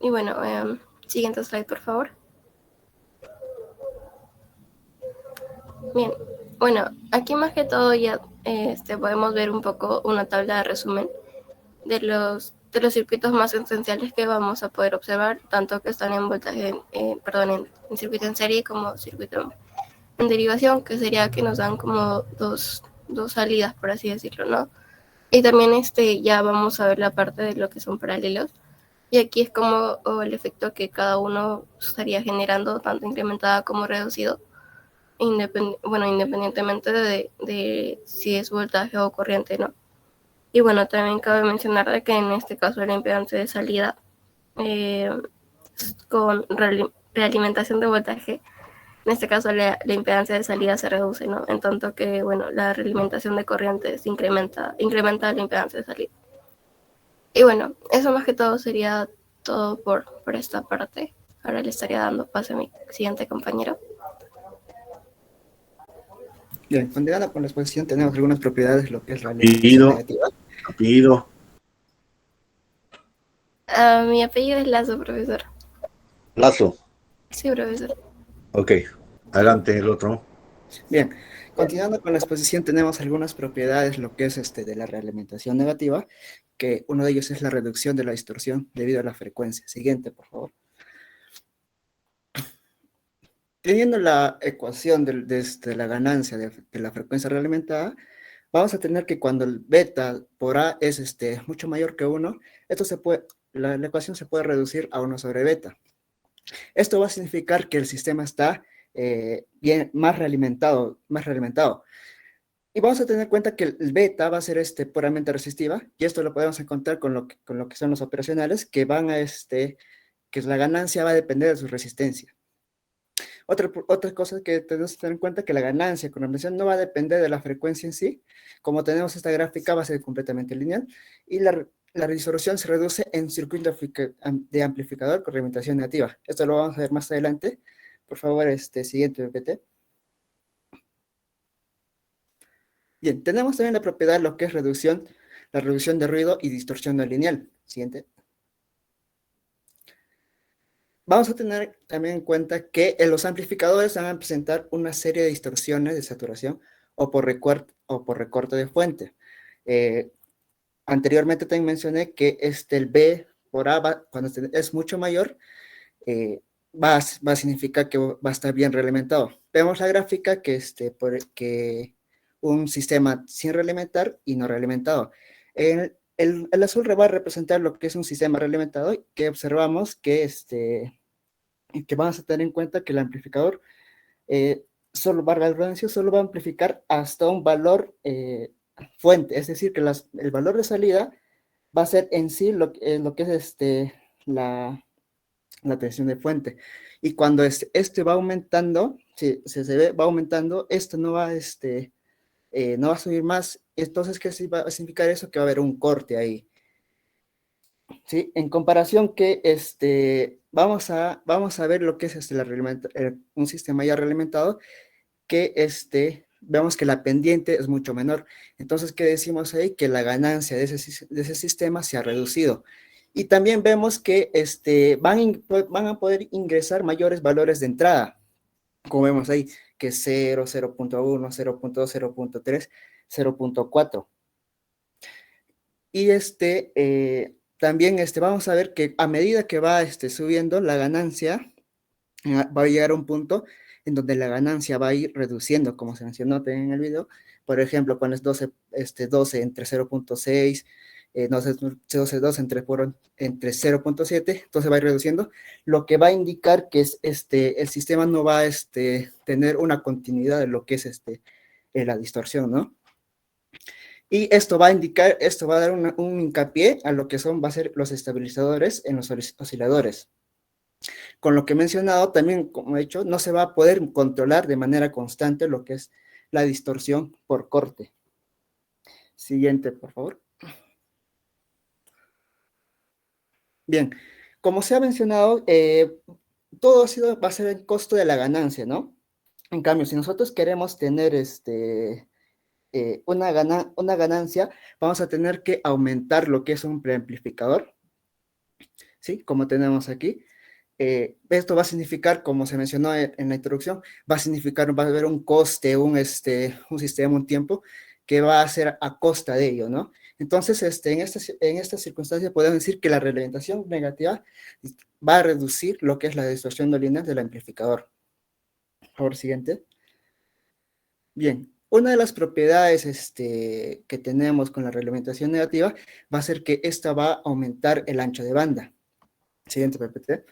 F: Y bueno, siguiente slide, por favor. Bien, bueno, aquí más que todo ya podemos ver un poco una tabla de resumen de los circuitos más esenciales que vamos a poder observar, tanto que están en voltaje, en circuito en serie como circuito en derivación, que sería que nos dan como dos salidas, por así decirlo, ¿no? Y también ya vamos a ver la parte de lo que son paralelos. Y aquí es como el efecto que cada uno estaría generando, tanto incrementada como reducido, independientemente de si es voltaje o corriente, ¿no? Y bueno, también cabe mencionar de que en este caso la impedancia de salida con realimentación de voltaje, en este caso la impedancia de salida se reduce, ¿no? En tanto que, bueno, la realimentación de corrientes incrementa la impedancia de salida. Y bueno, eso más que todo sería todo por esta parte. Ahora le estaría dando paso a mi siguiente compañero.
K: Bien, continuando con la exposición, tenemos algunas propiedades, lo que es la realimentación negativa.
A: Apellido.
F: Mi apellido es Lazo, profesor.
A: Lazo.
F: Sí, profesor.
A: Ok, adelante el otro.
K: Bien, continuando con la exposición, tenemos algunas propiedades, lo que es de la realimentación negativa, que uno de ellos es la reducción de la distorsión debido a la frecuencia. Siguiente, por favor. Teniendo la ecuación de la ganancia de la frecuencia realimentada, vamos a tener que cuando el beta por A es mucho mayor que 1, esto la ecuación se puede reducir a 1 sobre beta. Esto va a significar que el sistema está más realimentado. Y vamos a tener en cuenta que el beta va a ser puramente resistiva, y esto lo podemos encontrar con lo que son los operacionales, que van a que la ganancia va a depender de su resistencia. Otra cosa que tenemos que tener en cuenta es que la ganancia con ampliación no va a depender de la frecuencia en sí. Como tenemos esta gráfica, va a ser completamente lineal, y la distorsión se reduce en circuito de amplificador con realimentación negativa. Esto lo vamos a ver más adelante. Por favor, siguiente PPT. Bien, tenemos también la propiedad, lo que es la reducción de ruido y distorsión no lineal. Siguiente. Vamos a tener también en cuenta que los amplificadores van a presentar una serie de distorsiones de saturación o por recorte de fuente. Anteriormente también mencioné que el B por A, cuando es mucho mayor, va a significar que va a estar bien realimentado. Vemos la gráfica que un sistema sin realimentar y no realimentado. El azul va a representar lo que es un sistema realimentado, que observamos que vamos a tener en cuenta que el amplificador solo va a amplificar hasta un valor fuente, es decir, que el valor de salida va a ser en sí lo que es la tensión de fuente. Y cuando va aumentando, va aumentando, esto no va a subir más. Entonces, ¿qué va a significar eso? Que va a haber un corte ahí. ¿Sí? En comparación que vamos a ver lo que es un sistema ya realimentado, que vemos que la pendiente es mucho menor. Entonces, ¿qué decimos ahí? Que la ganancia de ese sistema se ha reducido. Y también vemos que van a poder ingresar mayores valores de entrada, como vemos ahí, que 0, 0.1, 0.2, 0.3, 0.4. Y también vamos a ver que a medida que va subiendo la ganancia, va a llegar a un punto en donde la ganancia va a ir reduciendo, como se mencionó en el video. Por ejemplo, cuando es 12 entre 0.6, 12 entre 0.7, entonces va a ir reduciendo, lo que va a indicar que el sistema no va a tener una continuidad de lo que es la distorsión, ¿no? Y esto va a dar un hincapié a lo que va a ser los estabilizadores en los osciladores. Con lo que he mencionado, también, como he dicho, no se va a poder controlar de manera constante lo que es la distorsión por corte. Siguiente, por favor. Bien, como se ha mencionado, todo va a ser el costo de la ganancia, ¿no? En cambio, si nosotros queremos tener una ganancia, vamos a tener que aumentar lo que es un preamplificador, ¿sí? Como tenemos aquí. Esto va a significar, como se mencionó en la introducción, va a haber un coste, un sistema, un tiempo, que va a ser a costa de ello, ¿no? Entonces, en esta circunstancia podemos decir que la realimentación negativa va a reducir lo que es la distorsión no lineal del amplificador. Por favor, siguiente. Bien, una de las propiedades que tenemos con la realimentación negativa va a ser que esta va a aumentar el ancho de banda. Siguiente PPT.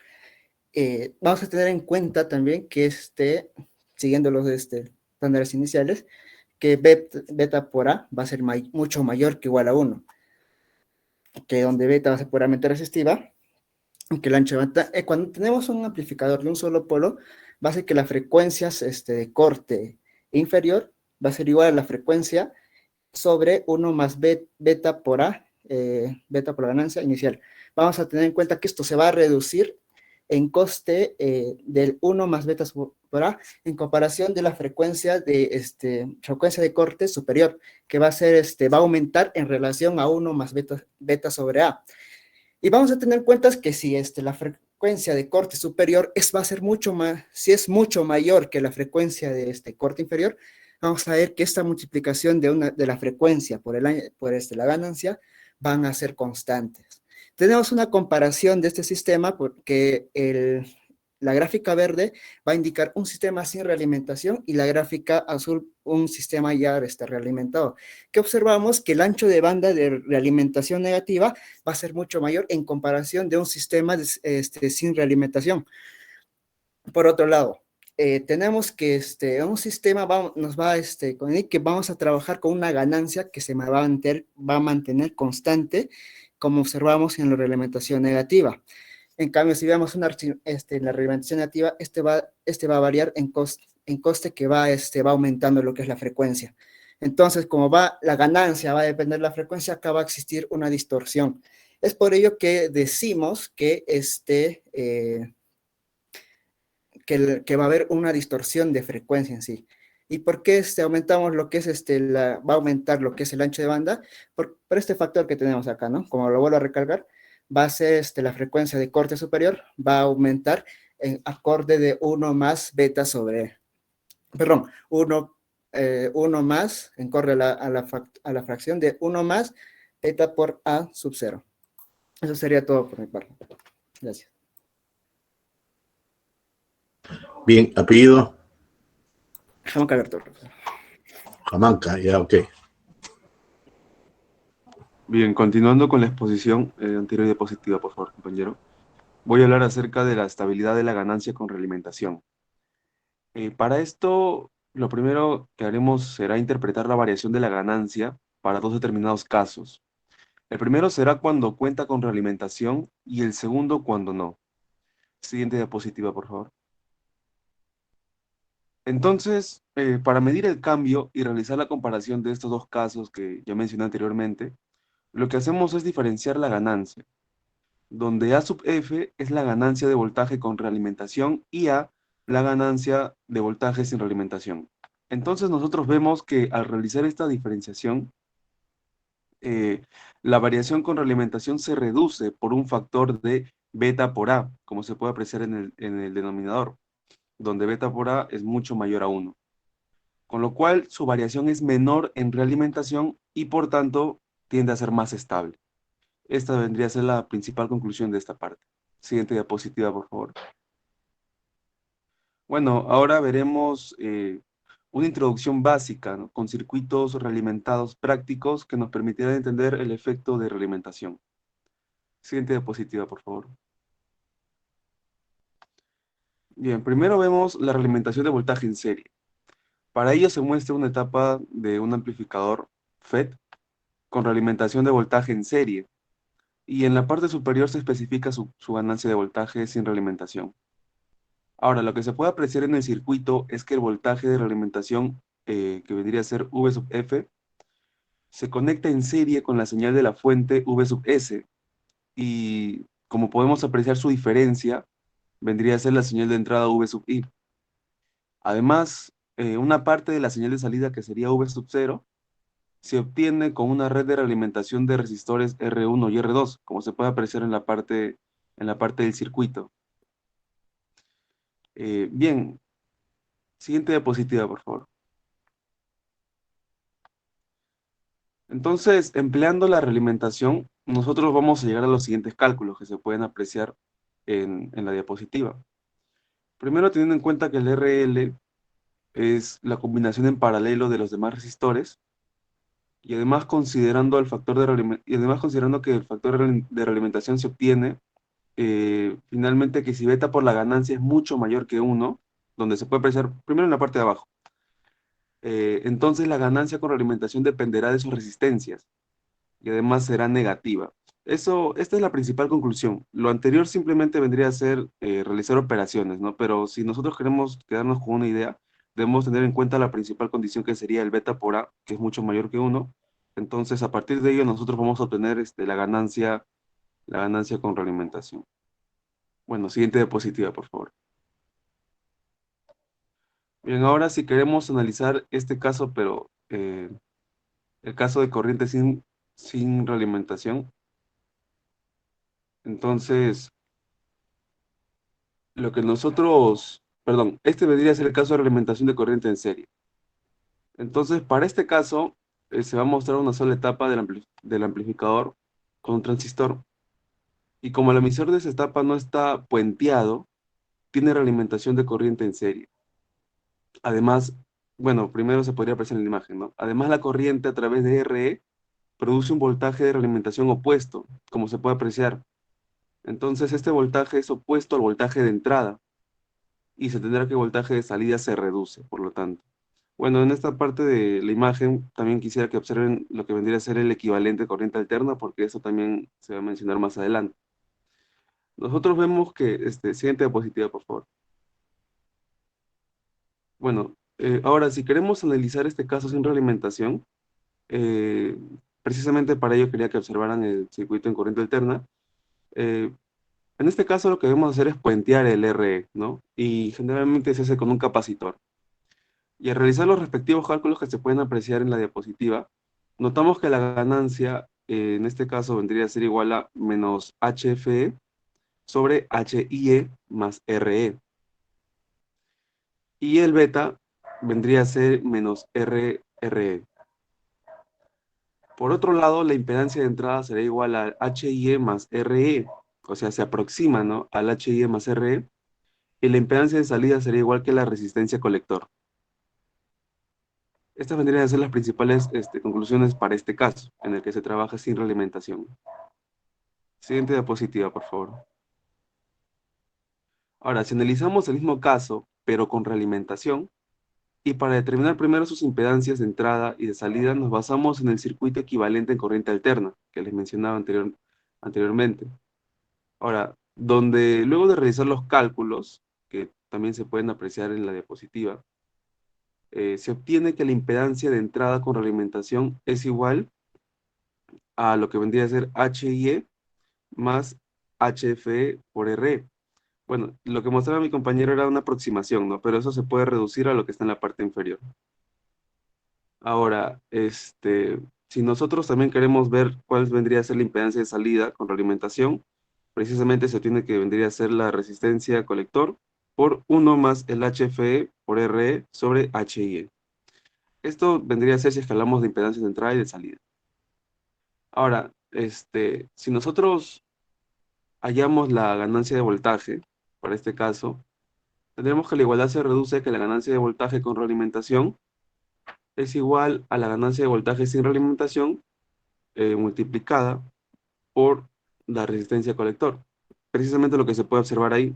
K: Vamos a tener en cuenta también que siguiendo los estándares iniciales, que beta por A va a ser mucho mayor que igual a 1, que donde beta va a ser puramente resistiva, que el ancho de banda, cuando tenemos un amplificador de un solo polo, va a ser que las frecuencias de corte inferior va a ser igual a la frecuencia sobre 1 más beta por A, beta por la ganancia inicial. Vamos a tener en cuenta que esto se va a reducir en coste del 1 más beta por A en comparación de la frecuencia de corte superior, que va a ser, va a aumentar en relación a 1 más beta sobre A. Y vamos a tener en cuenta que si la frecuencia de corte superior va a ser mucho más, si es mucho mayor que la frecuencia de corte inferior, vamos a ver que esta multiplicación de la frecuencia por la ganancia van a ser constantes. Tenemos una comparación de este sistema porque la gráfica verde va a indicar un sistema sin realimentación y la gráfica azul un sistema ya realimentado. Que observamos que el ancho de banda de realimentación negativa va a ser mucho mayor en comparación de un sistema sin realimentación. Por otro lado, tenemos que un sistema nos va a que vamos a trabajar con una ganancia que se va a mantener constante, como observamos en la realimentación negativa. En cambio, si vemos la realimentación negativa, va a variar en coste que va aumentando lo que es la frecuencia. Entonces, como la ganancia va a depender de la frecuencia, acá va a existir una distorsión. Es por ello que decimos que que va a haber una distorsión de frecuencia en sí. ¿Y por qué aumentamos lo que es va a aumentar lo que es el ancho de banda? Por este factor que tenemos acá, ¿no? Como lo vuelvo a recalcar, va a ser la frecuencia de corte superior, va a aumentar en acorde de 1 más beta sobre, perdón, 1 más, corre a la fracción de 1 más beta por A sub 0. Eso sería todo por mi parte. Gracias.
A: Bien, apellido.
K: Jamanca Alberto, profesor.
A: Jamanca, ya, ok.
M: Bien, continuando con la exposición, anterior diapositiva, por favor, compañero. Voy a hablar acerca de la estabilidad de la ganancia con realimentación. Para esto, lo primero que haremos será interpretar la variación de la ganancia para dos determinados casos. El primero será cuando cuenta con realimentación y el segundo cuando no. Siguiente diapositiva, por favor. Entonces, para medir el cambio y realizar la comparación de estos dos casos que ya mencioné anteriormente, lo que hacemos es diferenciar la ganancia, donde A sub F es la ganancia de voltaje con realimentación y A la ganancia de voltaje sin realimentación. Entonces nosotros vemos que al realizar esta diferenciación, la variación con realimentación se reduce por un factor de beta por A, como se puede apreciar en el denominador, donde beta por A es mucho mayor a 1. Con lo cual su variación es menor en realimentación y por tanto tiende a ser más estable. Esta vendría a ser la principal conclusión de esta parte. Siguiente diapositiva, por favor. Bueno, ahora veremos una introducción básica, ¿no?, con circuitos realimentados prácticos que nos permitirán entender el efecto de realimentación. Siguiente diapositiva, por favor. Bien, primero vemos la realimentación de voltaje en serie. Para ello se muestra una etapa de un amplificador FET con realimentación de voltaje en serie, y en la parte superior se especifica su ganancia de voltaje sin realimentación. Ahora, lo que se puede apreciar en el circuito es que el voltaje de realimentación, que vendría a ser V sub F, se conecta en serie con la señal de la fuente V sub S, y como podemos apreciar su diferencia, vendría a ser la señal de entrada V sub I. Además, una parte de la señal de salida, que sería V sub 0, se obtiene con una red de realimentación de resistores R1 y R2, como se puede apreciar en la parte del circuito. Bien, siguiente diapositiva, por favor. Entonces, empleando la realimentación, nosotros vamos a llegar a los siguientes cálculos que se pueden apreciar en la diapositiva. Primero, teniendo en cuenta que el RL es la combinación en paralelo de los demás resistores, y además considerando que el factor de realimentación se obtiene, finalmente que si beta por la ganancia es mucho mayor que 1, donde se puede apreciar primero en la parte de abajo. Entonces la ganancia con realimentación dependerá de sus resistencias y además será negativa. Esta es la principal conclusión. Lo anterior simplemente vendría a ser realizar operaciones, ¿no? Pero si nosotros queremos quedarnos con una idea, debemos tener en cuenta la principal condición que sería el beta por A, que es mucho mayor que 1. Entonces, a partir de ello, nosotros vamos a obtener la ganancia con realimentación. Bueno, siguiente diapositiva, por favor. Bien, ahora si queremos analizar este caso, pero el caso de corriente sin realimentación, entonces, lo que nosotros, perdón, este vendría a ser el caso de realimentación de corriente en serie. Entonces, para este caso, se va a mostrar una sola etapa del amplificador con un transistor. Y como el emisor de esa etapa no está puenteado, tiene realimentación de corriente en serie. Además, bueno, primero se podría apreciar en la imagen, ¿no? Además, la corriente a través de RE produce un voltaje de realimentación opuesto, como se puede apreciar. Entonces, este voltaje es opuesto al voltaje de entrada, y se tendrá que el voltaje de salida se reduce, por lo tanto. Bueno, en esta parte de la imagen también quisiera que observen lo que vendría a ser el equivalente de corriente alterna, porque eso también se va a mencionar más adelante. Nosotros vemos que, siguiente diapositiva, por favor. Bueno, ahora si queremos analizar este caso sin realimentación, precisamente para ello quería que observaran el circuito en corriente alterna. En este caso lo que debemos hacer es puentear el RE, ¿no? Y generalmente se hace con un capacitor. Y al realizar los respectivos cálculos que se pueden apreciar en la diapositiva, notamos que la ganancia, en este caso, vendría a ser igual a menos HFE sobre HIE más RE. Y el beta vendría a ser menos RE. Por otro lado, la impedancia de entrada será igual a HIE más RE, o sea, se aproxima, ¿no?, al HIE más RE, y la impedancia de salida será igual que la resistencia colector. Estas vendrían a ser las principales conclusiones para este caso, en el que se trabaja sin realimentación. Siguiente diapositiva, por favor. Ahora, si analizamos el mismo caso, pero con realimentación, y para determinar primero sus impedancias de entrada y de salida, nos basamos en el circuito equivalente en corriente alterna, que les mencionaba anteriormente. Ahora, donde luego de realizar los cálculos, que también se pueden apreciar en la diapositiva, se obtiene que la impedancia de entrada con realimentación es igual a lo que vendría a ser HIE más HFE por RE. Bueno, lo que mostraba mi compañero era una aproximación, ¿no? Pero eso se puede reducir a lo que está en la parte inferior. Ahora, si nosotros también queremos ver cuál vendría a ser la impedancia de salida con realimentación, precisamente se tiene que vendría a ser la resistencia colector por 1 más el HFE por RE sobre HIE. Esto vendría a ser si escalamos de impedancia de entrada y de salida. Ahora, si nosotros hallamos la ganancia de voltaje, para este caso, tendremos que la igualdad se reduce a que la ganancia de voltaje con realimentación es igual a la ganancia de voltaje sin realimentación multiplicada por la resistencia colector. Precisamente lo que se puede observar ahí.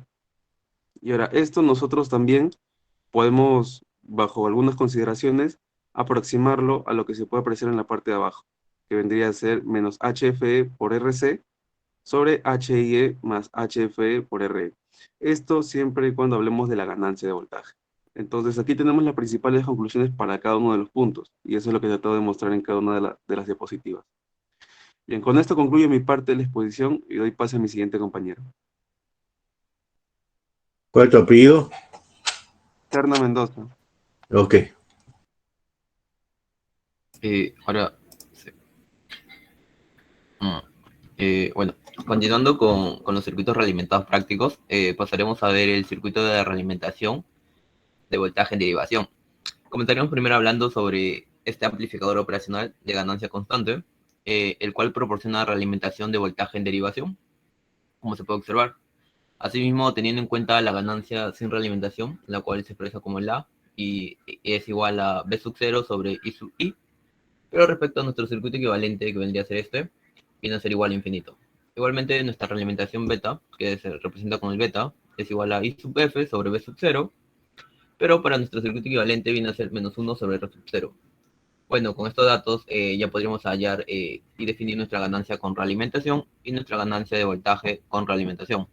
M: Y ahora, esto nosotros también podemos, bajo algunas consideraciones, aproximarlo a lo que se puede apreciar en la parte de abajo, que vendría a ser menos HFE por RC sobre HIE más HFE por RE. Esto siempre y cuando hablemos de la ganancia de voltaje. Entonces aquí tenemos las principales conclusiones para cada uno de los puntos, y eso es lo que he tratado de mostrar en cada una de las diapositivas. Bien, con esto concluyo mi parte de la exposición y doy pase a mi siguiente compañero.
A: ¿Cuál es tu apellido?
M: Terna Mendoza.
A: Ok.
H: Ahora, sí. Bueno, continuando con los circuitos realimentados prácticos, pasaremos a ver el circuito de realimentación de voltaje en derivación. Comenzaremos primero hablando sobre este amplificador operacional de ganancia constante, el cual proporciona realimentación de voltaje en derivación, como se puede observar. Asimismo, teniendo en cuenta la ganancia sin realimentación, la cual se expresa como la y es igual a B sub 0 sobre I sub I, pero respecto a nuestro circuito equivalente, que vendría a ser viene a ser igual a infinito. Igualmente, nuestra realimentación beta, que se representa con el beta, es igual a I sub F sobre B sub 0, pero para nuestro circuito equivalente viene a ser menos 1 sobre R sub 0. Bueno, con estos datos ya podríamos hallar y definir nuestra ganancia con realimentación y nuestra ganancia de voltaje con realimentación.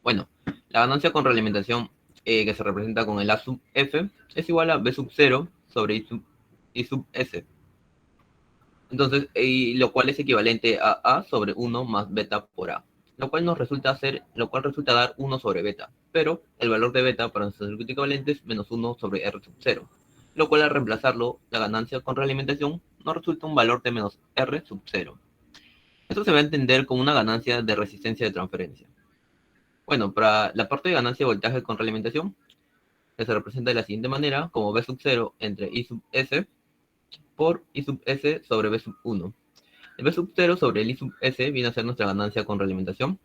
H: Bueno, la ganancia con realimentación que se representa con el A sub F es igual a B sub 0 sobre I sub S. Entonces, lo cual es equivalente a A sobre 1 más beta por A, lo cual resulta dar 1 sobre beta, pero el valor de beta para nuestro circuito equivalente es menos 1 sobre R sub 0, lo cual al reemplazarlo, la ganancia con realimentación nos resulta un valor de menos R sub 0. Esto se va a entender como una ganancia de resistencia de transferencia. Bueno, para la parte de ganancia de voltaje con realimentación, que se representa de la siguiente manera, como B sub 0 entre I sub S por I sub S sobre B sub 1. El B sub 0 sobre el I sub S viene a ser nuestra ganancia con realimentación,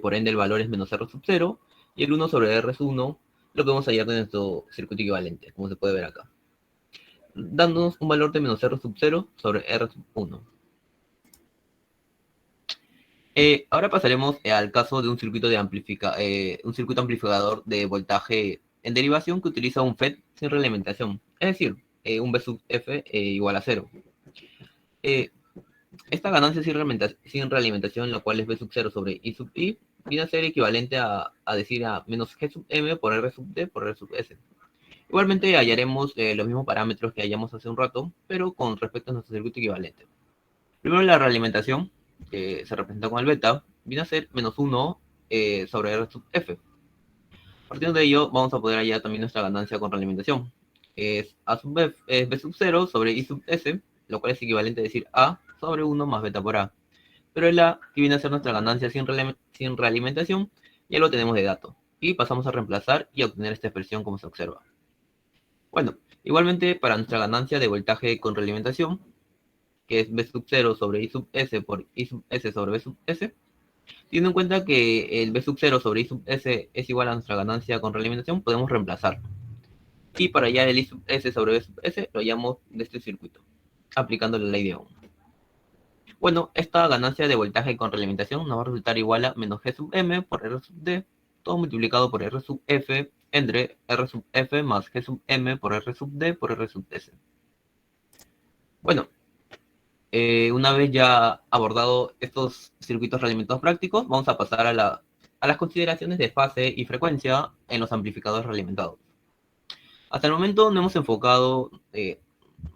H: por ende el valor es menos R sub 0, y el 1 sobre R sub 1 lo que vamos a hallar de nuestro circuito equivalente, como se puede ver acá, dándonos un valor de menos R sub 0 sobre R sub 1. Ahora pasaremos al caso de un circuito amplificador de voltaje en derivación que utiliza un FET sin realimentación, es decir, un B sub F igual a 0. Esta ganancia sin realimentación, la cual es B sub 0 sobre I sub I, viene a ser equivalente a decir a menos G sub M por R sub D por R sub S. Igualmente hallaremos los mismos parámetros que hallamos hace un rato, pero con respecto a nuestro circuito equivalente. Primero, la realimentación, que se representa con el beta, viene a ser menos 1 sobre R sub F. Partiendo de ello, vamos a poder hallar también nuestra ganancia con realimentación. Es A sub F, es B sub 0 sobre I sub S, lo cual es equivalente a decir A sobre 1 más beta por A. Pero el A, que viene a ser nuestra ganancia sin realimentación, ya lo tenemos de dato. Y pasamos a reemplazar y a obtener esta expresión como se observa. Bueno, igualmente para nuestra ganancia de voltaje con realimentación, que es B sub 0 sobre I sub S por I sub S sobre B sub S, teniendo en cuenta que el B sub 0 sobre I sub S es igual a nuestra ganancia con realimentación, podemos reemplazarlo. Y para hallar el I sub S sobre B sub S, lo hallamos de este circuito, aplicando la ley de Ohm. Bueno, esta ganancia de voltaje con realimentación nos va a resultar igual a menos G sub M por R sub D, todo multiplicado por R sub F, entre R sub F más G sub M por R sub D por R sub S. Bueno, una vez ya abordado estos circuitos realimentados prácticos, vamos a pasar a las consideraciones de fase y frecuencia en los amplificadores realimentados. Hasta el momento no hemos enfocado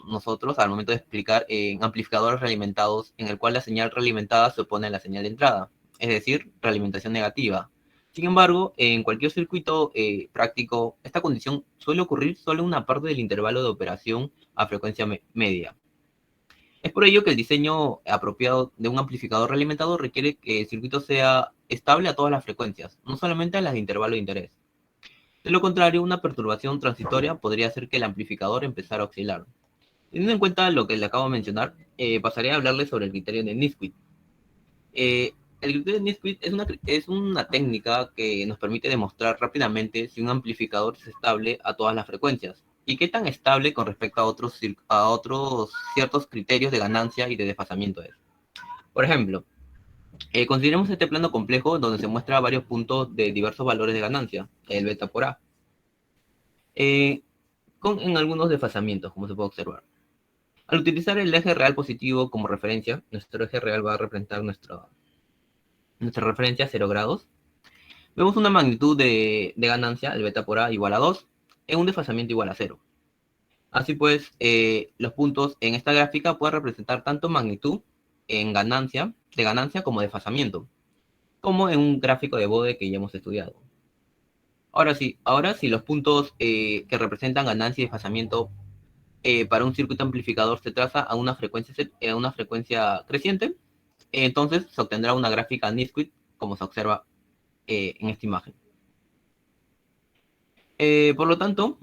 H: nosotros, al momento de explicar, en amplificadores realimentados en el cual la señal realimentada se opone a la señal de entrada, es decir, realimentación negativa. Sin embargo, en cualquier circuito práctico, esta condición suele ocurrir solo en una parte del intervalo de operación a frecuencia media. Es por ello que el diseño apropiado de un amplificador realimentado requiere que el circuito sea estable a todas las frecuencias, no solamente a las de intervalo de interés. De lo contrario, una perturbación transitoria podría hacer que el amplificador empezara a oscilar. Teniendo en cuenta lo que le acabo de mencionar, pasaré a hablarles sobre el criterio de Nisquith. El criterio de Nisquith es una técnica que nos permite demostrar rápidamente si un amplificador es estable a todas las frecuencias y qué tan estable con respecto a otros ciertos criterios de ganancia y de desfasamiento es. Por ejemplo, consideremos este plano complejo donde se muestra varios puntos de diversos valores de ganancia, el beta por A, en algunos desfasamientos, como se puede observar. Al utilizar el eje real positivo como referencia, nuestro eje real va a representar nuestra referencia a 0 grados. Vemos una magnitud de ganancia, el beta por A igual a 2, en un desfasamiento igual a 0. Así pues, los puntos en esta gráfica pueden representar tanto magnitud de ganancia como desfasamiento, como en un gráfico de Bode que ya hemos estudiado. Ahora sí, los puntos que representan ganancia y desfasamiento para un circuito amplificador se traza a una frecuencia creciente, entonces se obtendrá una gráfica Nisquith, como se observa en esta imagen. Por lo tanto,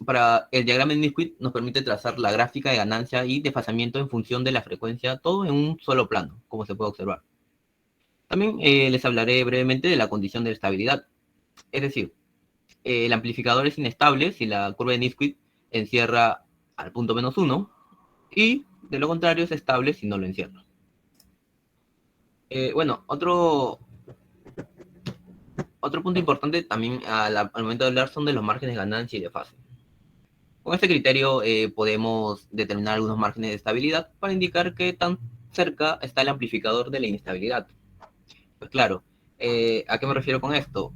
H: para el diagrama de Nisquith nos permite trazar la gráfica de ganancia y desfasamiento en función de la frecuencia, todo en un solo plano, como se puede observar. También les hablaré brevemente de la condición de estabilidad. Es decir, el amplificador es inestable si la curva de Nisquith encierra al punto menos 1, y de lo contrario es estable si no lo encierra. Bueno, otro Otro punto importante también al momento de hablar son de los márgenes de ganancia y de fase. Con este criterio podemos determinar algunos márgenes de estabilidad para indicar qué tan cerca está el amplificador de la inestabilidad. Pues claro, ¿a qué me refiero con esto?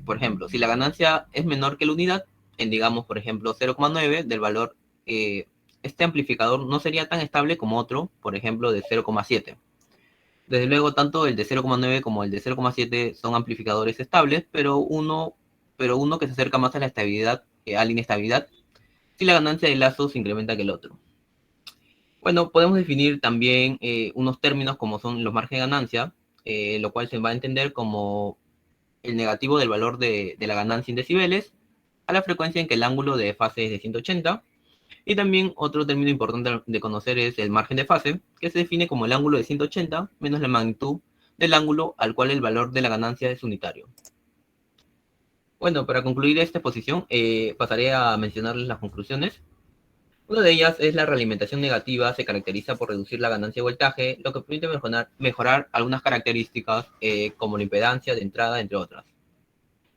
H: Por ejemplo, si la ganancia es menor que la unidad, en digamos, por ejemplo, 0,9 del valor, este amplificador no sería tan estable como otro, por ejemplo, de 0,7. Desde luego, tanto el de 0,9 como el de 0,7 son amplificadores estables, pero uno que se acerca más a la estabilidad, a la inestabilidad, si la ganancia del lazo se incrementa que el otro. Bueno, podemos definir también unos términos como son los márgenes de ganancia, lo cual se va a entender como el negativo del valor de la ganancia en decibeles a la frecuencia en que el ángulo de fase es de 180. Y también otro término importante de conocer es el margen de fase, que se define como el ángulo de 180 menos la magnitud del ángulo al cual el valor de la ganancia es unitario. Bueno, para concluir esta exposición, pasaré a mencionarles las conclusiones. Una de ellas es la realimentación negativa, se caracteriza por reducir la ganancia de voltaje, lo que permite mejorar algunas características como la impedancia de entrada, entre otras.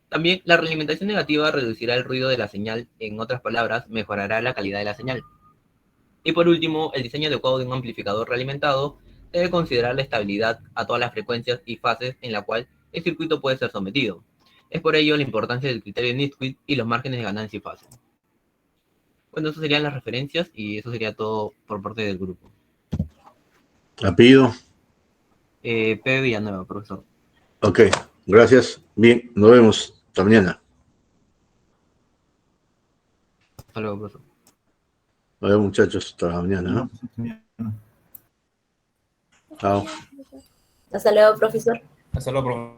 H: También la realimentación negativa reducirá el ruido de la señal, en otras palabras, mejorará la calidad de la señal. Y por último, el diseño adecuado de un amplificador realimentado debe considerar la estabilidad a todas las frecuencias y fases en la cual el circuito puede ser sometido. Es por ello la importancia del criterio de Nisquith y los márgenes de ganancia y fase. Bueno, eso serían las referencias y eso sería todo por parte del grupo.
A: ¿Apellido?
H: P. Villanueva, profesor.
A: Ok, gracias. Bien, nos vemos. Hasta mañana.
H: Hasta luego, profesor.
A: Nos vemos, muchachos. Hasta mañana. Chao.
N: Hasta luego, profesor.
I: Hasta luego, profesor.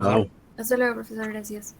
A: Chao.
J: Hasta luego, profesor. Gracias.